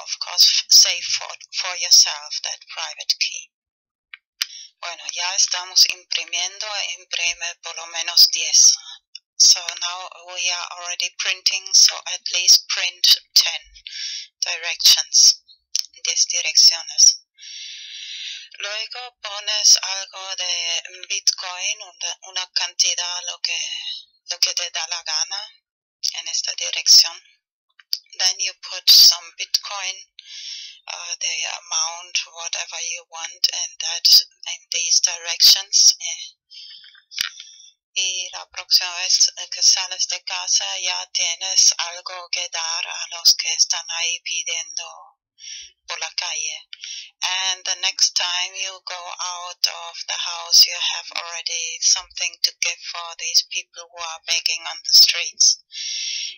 Speaker 5: of course save for yourself that private key. Bueno, ya estamos imprimiendo, imprime por lo menos 10. So now we are already printing, so at least print 10 directions, 10 direcciones. Luego pones algo de Bitcoin, una cantidad, lo que te da la gana en esta dirección. Then you put some Bitcoin, the amount, whatever you want, in these directions. Y la próxima vez que sales de casa ya tienes algo que dar a los que están ahí pidiendo por la calle. And the next time you go out of the house, you have already something to give for these people who are begging on the streets.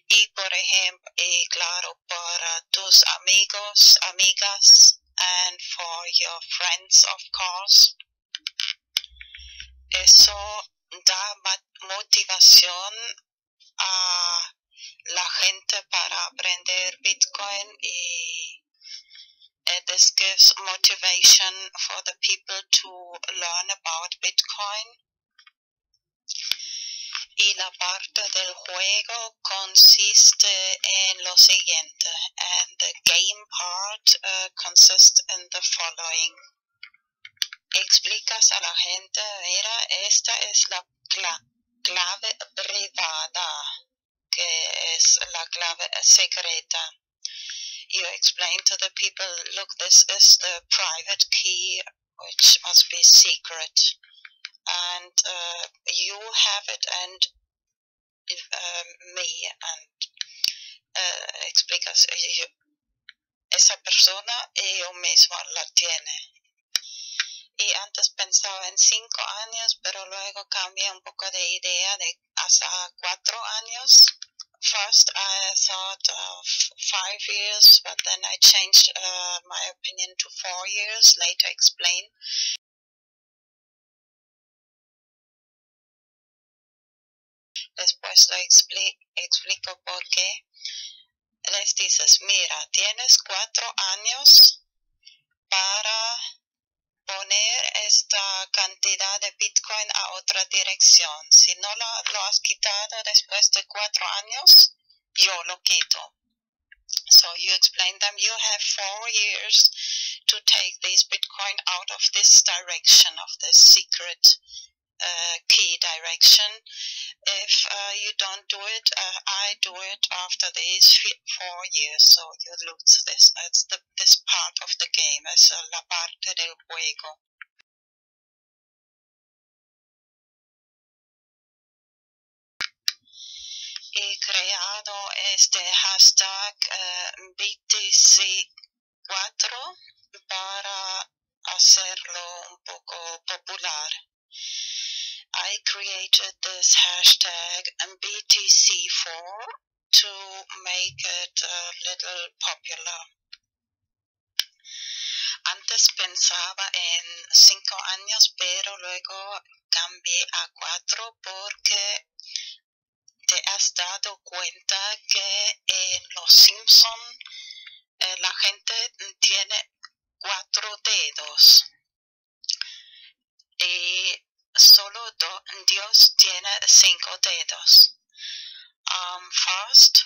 Speaker 5: Y por ejemplo, y claro, para tus amigos, amigas, and for your friends, of course. Eso da motivación a la gente para aprender Bitcoin y this gives motivation for the people to learn about Bitcoin. Y la parte del juego consiste en lo siguiente, and the game part consists in the following. Explicas a la gente, mira, esta es la clave privada, que es la clave secreta. You explain to the people, look, this is the private key, which must be secret. And you have it and me, and explicas, esa persona y yo mismo la tiene. Y antes pensaba en 5 años, pero luego cambié un poco de idea de hasta 4 años. First I thought of 5 years, but then I changed my opinion to 4 years, later explain. Después lo explico por qué. Les dices, mira, tienes 4 años para poner esta cantidad de Bitcoin a otra dirección. Si no lo has quitado después de 4 años, yo lo quito. So you explain them, you have 4 years to take these Bitcoin out of this direction, of this secret key direction. If you don't do it, I do it after these 4 years, so you lose this. It's this part of the game, es la parte del juego. He creado este hashtag BTC4 para hacerlo un poco popular. I created this hashtag BTC4 to make it a little popular. Antes pensaba en 5 años, pero luego cambié a 4 porque te has dado cuenta que en Los Simpson la gente tiene 4 dedos y solo Dios tiene 5 dedos. First,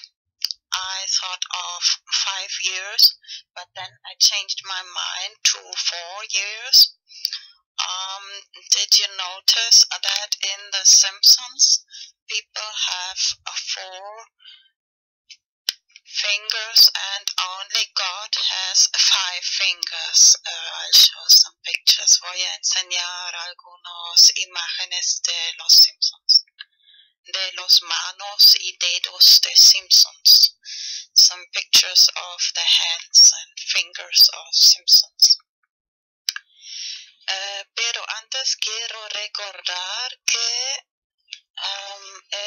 Speaker 5: I thought of 5 years, but then I changed my mind to 4 years. Did you notice that in The Simpsons, people have 4 fingers and only God has 5 fingers? I'll show some pictures. Voy a enseñar algunas imágenes de Los Simpsons, de los manos y dedos de Simpsons. Some pictures of the hands and fingers of Simpsons. Pero antes quiero recordar que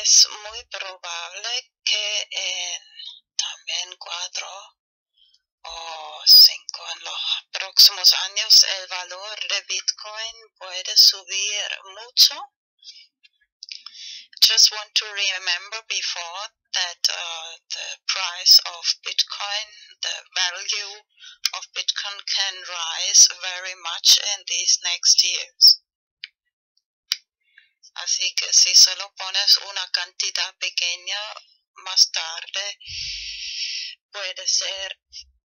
Speaker 5: es muy probable que en también 4 o 5 en los próximos años el valor de Bitcoin puede subir mucho. Just want to remember before that the price of Bitcoin, the value of Bitcoin can rise very much in these next years. Así que si solo pones una cantidad pequeña, más tarde puede ser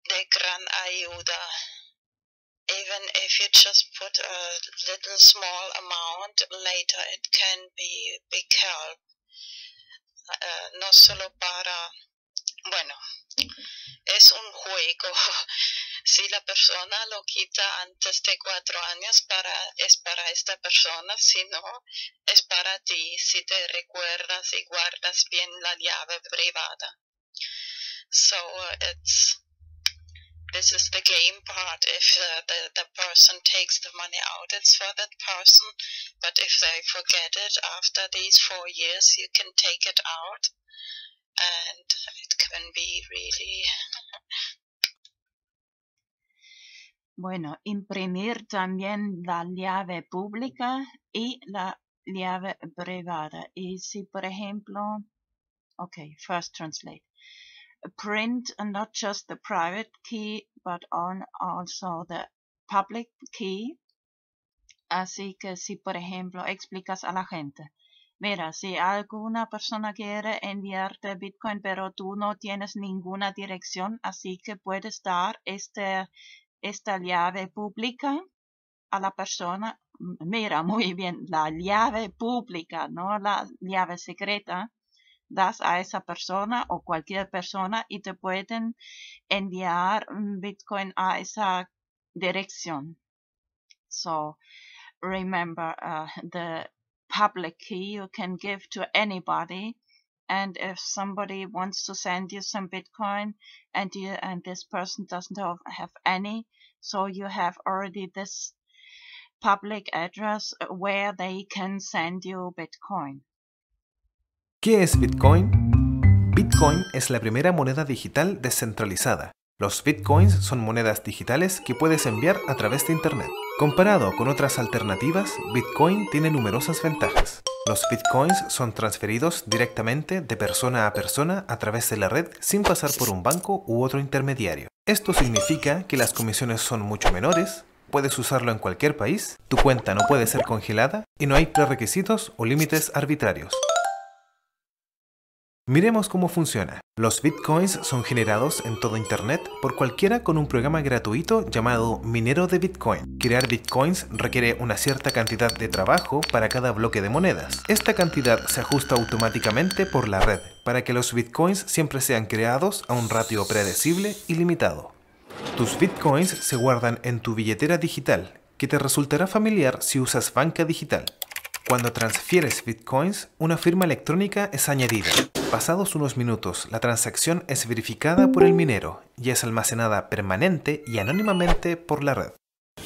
Speaker 5: de gran ayuda. Even if you just put a little small amount, later it can be big help. No solo para, bueno, es un juego. Si la persona lo quita antes de 4 años, es para esta persona. Si no, es para ti, si te recuerdas y guardas bien la llave privada. So this is the game part. If the person takes the money out, it's for that person. But if they forget it after these 4 years, you can take it out. And it can be really...
Speaker 6: Bueno, imprimir también la llave pública y la llave privada. Y si, por ejemplo, okay, first translate. Print not just the private key, but also the public key. Así que si, por ejemplo, explicas a la gente, mira, si alguna persona quiere enviarte Bitcoin, pero tú no tienes ninguna dirección, así que puedes dar esta llave pública a la persona. Mira, muy bien, la llave pública, no la llave secreta. Das a esa persona o cualquier persona y te pueden enviar Bitcoin a esa dirección. So remember, the public key you can give to anybody, and if somebody wants to send you some Bitcoin and this person doesn't have any, so you have already this public address where they can send you Bitcoin.
Speaker 7: ¿Qué es Bitcoin? Bitcoin es la primera moneda digital descentralizada. Los Bitcoins son monedas digitales que puedes enviar a través de Internet. Comparado con otras alternativas, Bitcoin tiene numerosas ventajas. Los Bitcoins son transferidos directamente de persona a persona a través de la red sin pasar por un banco u otro intermediario. Esto significa que las comisiones son mucho menores, puedes usarlo en cualquier país, tu cuenta no puede ser congelada y no hay prerequisitos o límites arbitrarios. Miremos cómo funciona. Los bitcoins son generados en todo Internet por cualquiera con un programa gratuito llamado minero de bitcoin. Crear bitcoins requiere una cierta cantidad de trabajo para cada bloque de monedas. Esta cantidad se ajusta automáticamente por la red para que los bitcoins siempre sean creados a un ratio predecible y limitado. Tus bitcoins se guardan en tu billetera digital, que te resultará familiar si usas banca digital. Cuando transfieres bitcoins, una firma electrónica es añadida. Pasados unos minutos, la transacción es verificada por el minero y es almacenada permanente y anónimamente por la red.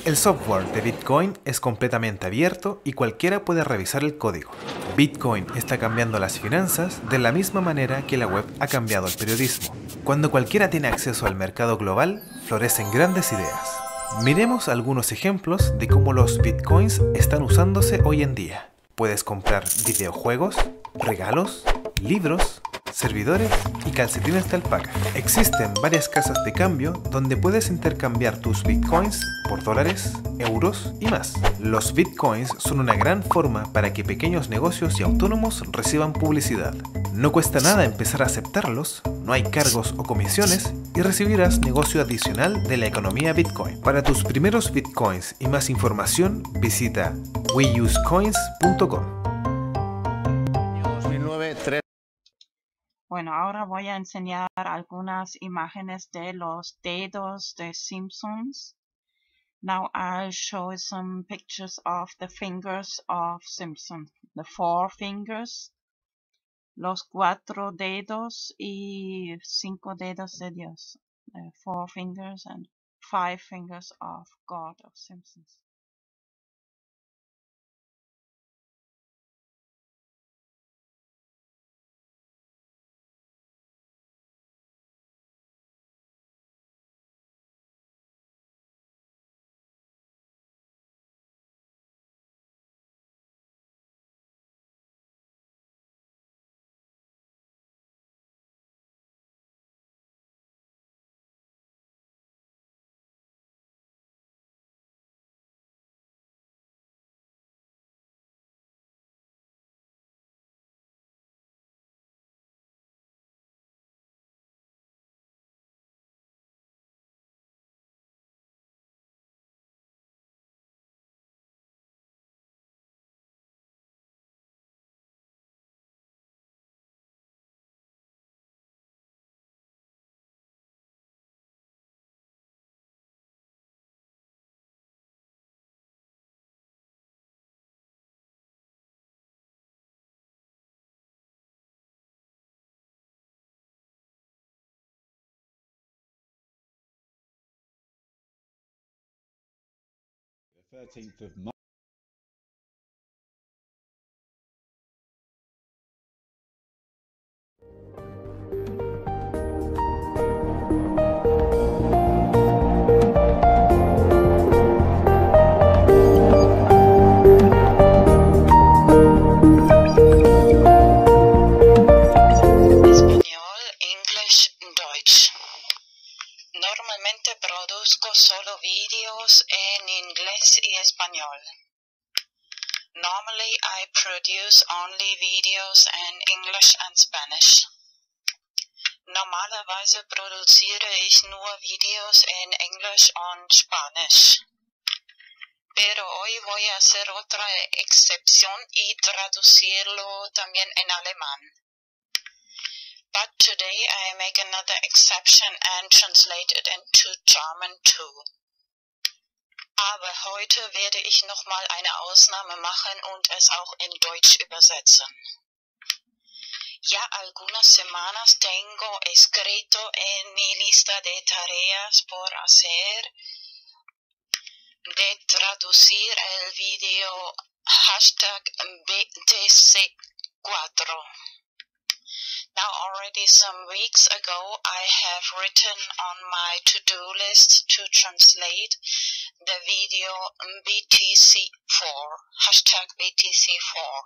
Speaker 7: El software de Bitcoin es completamente abierto y cualquiera puede revisar el código. Bitcoin está cambiando las finanzas de la misma manera que la web ha cambiado el periodismo. Cuando cualquiera tiene acceso al mercado global, florecen grandes ideas. Miremos algunos ejemplos de cómo los bitcoins están usándose hoy en día. Puedes comprar videojuegos, regalos, libros, servidores y calcetines de alpaca. Existen varias casas de cambio donde puedes intercambiar tus bitcoins por dólares, euros y más. Los bitcoins son una gran forma para que pequeños negocios y autónomos reciban publicidad. No cuesta nada empezar a aceptarlos, no hay cargos o comisiones y recibirás negocio adicional de la economía bitcoin. Para tus primeros bitcoins y más información, visita weusecoins.com.
Speaker 6: Bueno, ahora voy a enseñar algunas imágenes de los dedos de Simpsons. Now I'll show some pictures of the fingers of Simpson. The 4 fingers, los 4 dedos y 5 dedos de Dios. The 4 fingers and 5 fingers of God of Simpsons.
Speaker 8: The 13th of March.
Speaker 5: Español, English, Deutsch. Normalmente produzco solo vídeos en inglés y español. Normally I produce only videos in English and Spanish. Normalerweise produziere ich nur Videos en Englisch und Spanisch. Pero hoy voy a hacer otra excepción y traducirlo también en alemán. But today I make another exception and translate it into German too. Aber heute werde ich nochmal eine Ausnahme machen und es auch in Deutsch übersetzen. Ya algunas semanas tengo escrito en mi lista de tareas por hacer de traducir el video #BTC4. Now already some weeks ago I have written on my to-do list to translate the video BTC4, #BTC4.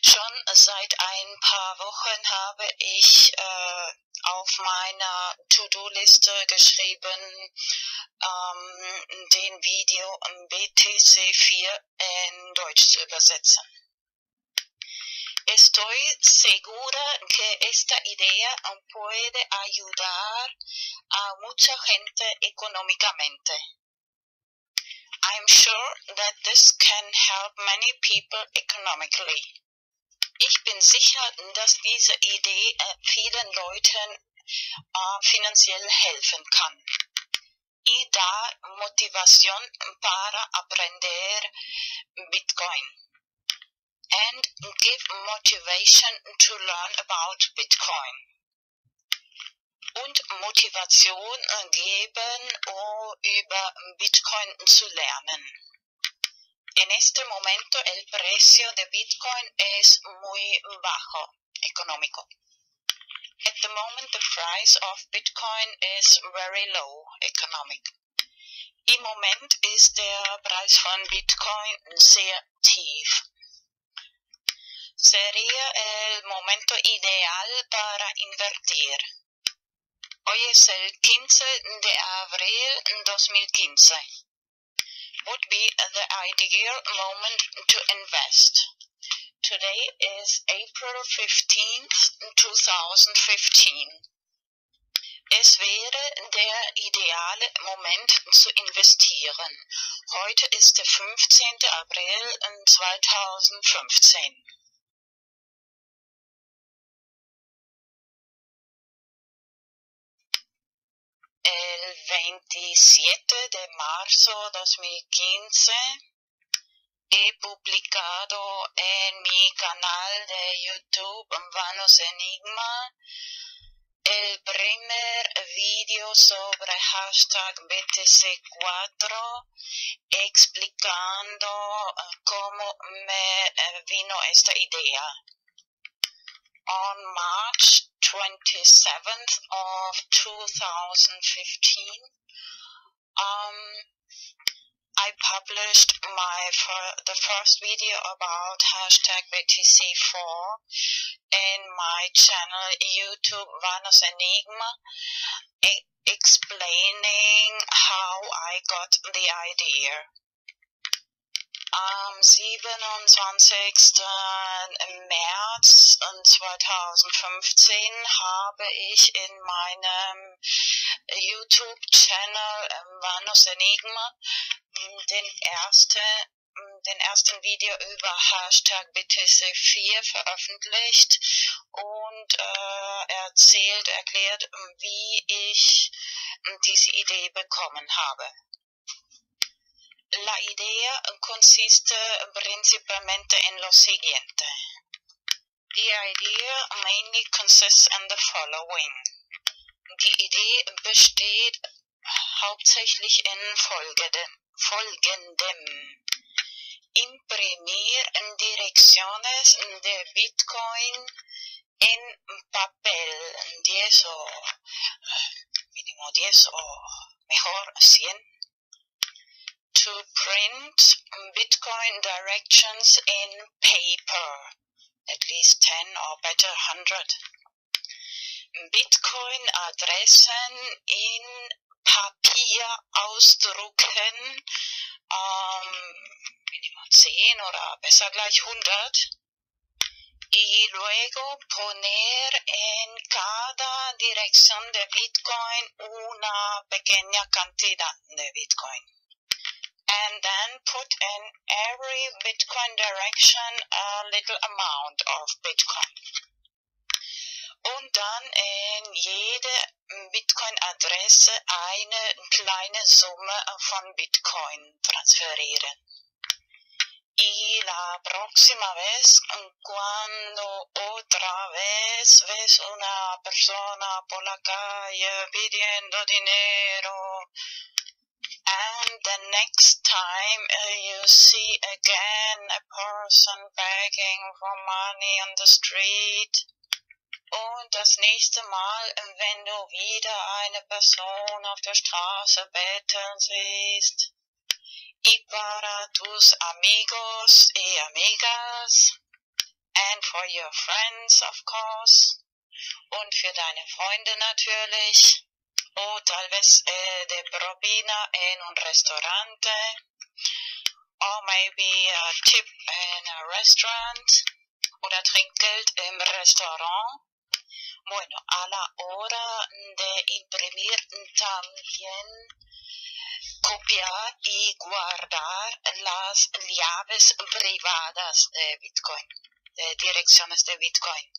Speaker 5: Schon seit ein paar Wochen habe ich auf meiner To-Do-Liste geschrieben, den Video BTC4 in Deutsch zu übersetzen. Estoy segura que esta idea puede ayudar a mucha gente económicamente. I'm sure that this can help many people economically. Ich bin sicher, dass diese Idee vielen Leuten finanziell helfen kann. Y da motivación para aprender Bitcoin. And give motivation to learn about Bitcoin. Und Motivation geben, über Bitcoin zu lernen. En este momento el precio de Bitcoin es muy bajo, económico. At the moment the price of Bitcoin is very low, economic. Im Moment ist der Preis von Bitcoin sehr tief. Sería el momento ideal para invertir. Hoy es el 15 de abril 2015. Would be the ideal moment to invest. Today is April 15th, 2015. Es wäre der ideale Moment zu investieren. Heute ist der 15. April 2015. El 27 de marzo 2015 he publicado en mi canal de YouTube VanosEnigmA el primer vídeo sobre hashtag BTC4 explicando cómo me vino esta idea. On March 27th of 2015, I published the first video about hashtag BTC4 in my channel YouTube VanosEnigmA, explaining how I got the idea. Am 27. März 2015 habe ich in meinem YouTube-Channel VanosEnigmA den ersten Video über Hashtag BTC4 veröffentlicht und erklärt, wie ich diese Idee bekommen habe. La idea consiste principalmente en lo siguiente. The idea mainly consists in the following. Die Idee besteht hauptsächlich in folgendem. Imprimir direcciones de Bitcoin en papel, 10 o mínimo 10 o mejor 100. To print Bitcoin directions in paper, at least 10 or better 100. Bitcoin-Adressen in Papier ausdrucken, mínimo 10 oder besser gleich 100. Y luego poner en cada dirección de Bitcoin una pequeña cantidad de Bitcoin. And then put in every Bitcoin direction a little amount of Bitcoin. Und dann in jede Bitcoin-Adresse eine kleine Summe von Bitcoin transferieren. Y la próxima vez, cuando otra vez ves una persona por la calle pidiendo dinero, and the next time you see again a person begging for money on the street, und das nächste Mal, wenn du wieder eine Person auf der Straße betteln siehst, y para tus amigos y amigas, and for your friends of course, und für deine Freunde natürlich, o tal vez de propina en un restaurante, or maybe a tip in a restaurant, oder para Trinkgeld im Restaurant. Bueno, a la hora de imprimir también copiar y guardar las llaves privadas de Bitcoin, de direcciones de Bitcoin.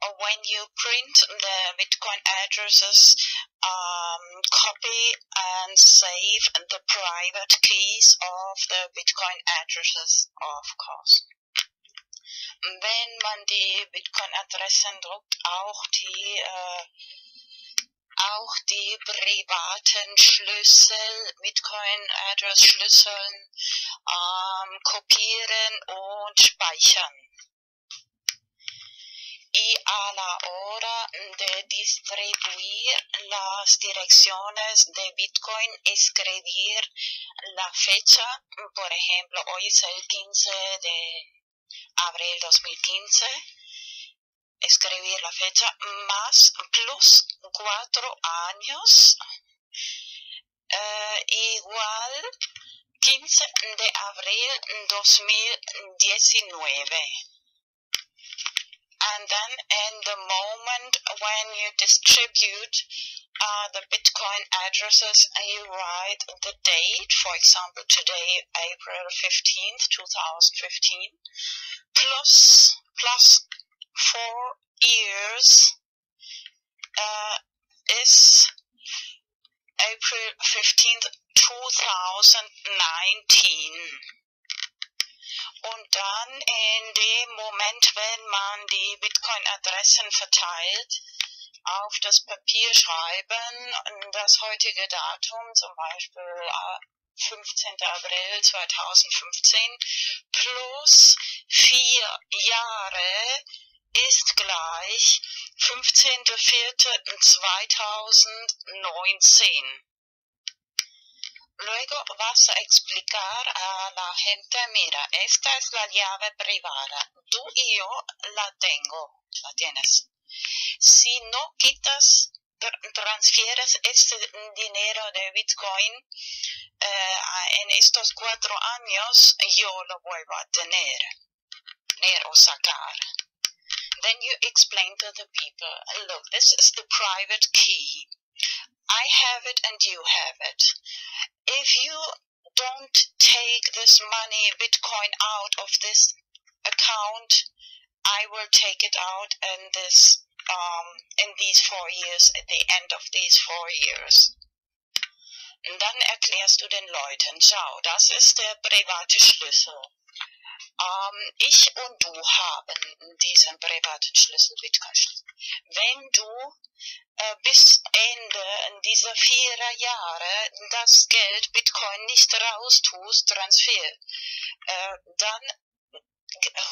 Speaker 5: Or when you print the Bitcoin addresses, copy and save the private keys of the Bitcoin addresses, of course. Wenn man die Bitcoin-Adressen druckt, auch die privaten Schlüssel, Bitcoin-Address-Schlüsseln kopieren und speichern. Y a la hora de distribuir las direcciones de Bitcoin, escribir la fecha, por ejemplo, hoy es el 15 de abril 2015, escribir la fecha más plus 4 años, igual 15 de abril 2019. And then in the moment when you distribute the Bitcoin addresses, you write the date, for example, today, April 15th, 2015, plus 4 years is April 15th, 2019. Und dann in dem Moment, wenn man die Bitcoin-Adressen verteilt, auf das Papier schreiben, das heutige Datum, zum Beispiel 15. April 2015, plus 4 Jahre ist gleich 15.04.2019. Luego vas a explicar a la gente, mira, esta es la llave privada, tú y yo la tengo, la tienes. Si no quitas, transfieres este dinero de Bitcoin en estos 4 años, yo lo vuelvo a tener o sacar. Then you explain to the people, look, this is the private key. I have it and you have it. If you don't take this money, Bitcoin, out of this account, I will take it out in these 4 years, at the end of these 4 years. Und dann erklärst du den Leuten, schau, das ist der private Schlüssel. Ich und du haben diesen privaten Schlüssel, Bitcoin-Schlüssel. Wenn du bis Ende dieser 4 Jahre das Geld Bitcoin nicht raustust, Transfer, dann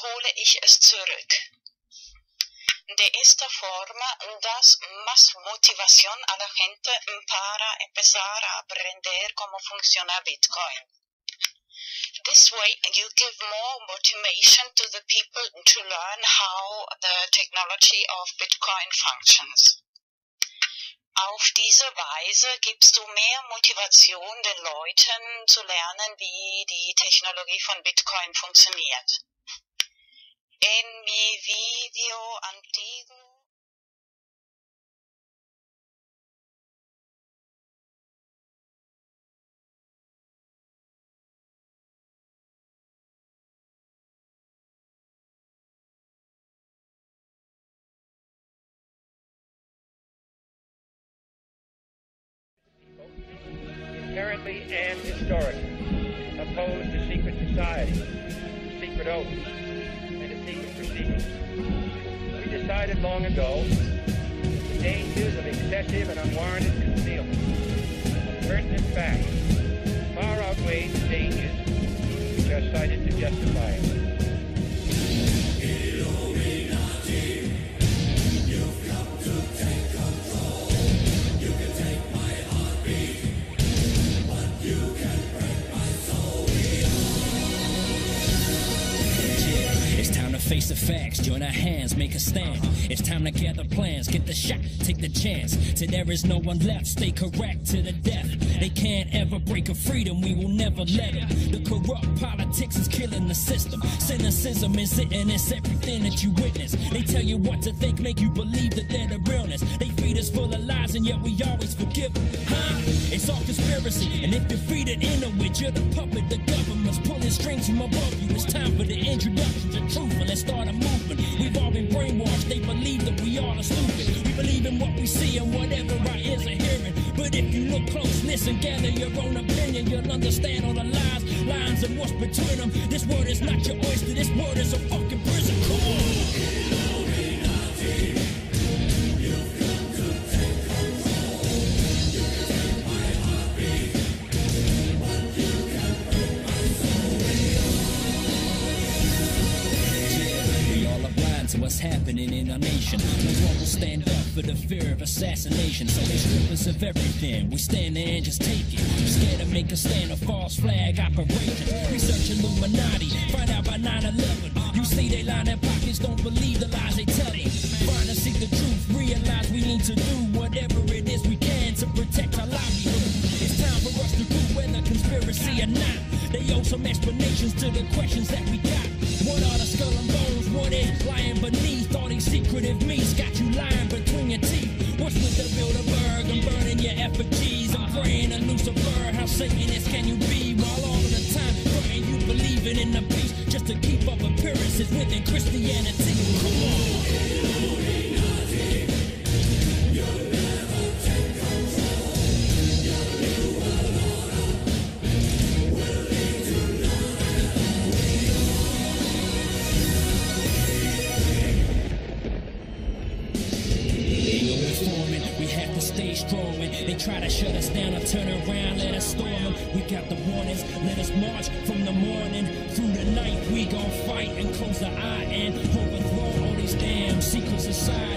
Speaker 5: hole ich es zurück. De esta forma das más motivación a la gente para empezar a aprender cómo funciona Bitcoin. This way you give more motivation to the people to learn how the technology of Bitcoin functions. Auf diese Weise gibst du mehr Motivation den Leuten zu lernen, wie die Technologie von Bitcoin funktioniert. En mi video antiguo
Speaker 9: inherently and historically opposed to secret society, secret oaths, and to secret proceedings. We decided long ago the dangers of excessive and unwarranted concealment of pertinent facts far outweigh the dangers which are cited to justify it.
Speaker 10: Face the facts, join our hands, make a stand. It's time to gather plans, get the shot, take the chance. Till there is no one left, stay correct to the death. They can't ever break a freedom, we will never let it. The corrupt politics is killing the system. Cynicism is it, and it's everything that you witness. They tell you what to think, make you believe that they're the realness. They feed us full of lies, and yet we always forgive them. Huh? It's all conspiracy, and if you feed it into it, you're the puppet. The government's pulling strings from above you. It's time for the introduction to truth, and let's start a movement. We've all been brainwashed, they believe that we all are stupid. We believe in what we see and whatever our ears are hearing. But if you look close, listen, gather your own opinion, you'll understand all the lies, lines and what's between them. This world is not your oyster, this world is a fucking prison. Come on! To what's happening in our nation. No one will stand up for the fear of assassination. So they strip us of everything. We stand there and just take it. We're scared to make a stand, a false flag operation. Research Illuminati, find out by 9/11. You see they line their pockets, don't believe the lies they tell you. Find and seek the truth, realize we need to do whatever it is we can to protect our livelihood. It's time for us to do whether conspiracy or not. They owe some explanations to the questions that we got. What are the skull and bones? What is lying beneath all these secretive meats? Got you lying between your teeth. What's with the Bilderberg and burning your effigies? I'm praying to Lucifer. How Satanist can you be? While all of the time praying you believing in the peace just to keep up appearances within Christianity. Come on. Stay strong. They try to shut us down or turn around, let us storm them. We got the warnings, let us march from the morning through the night. We gon' fight and close the eye and overthrow all these damn secret societies.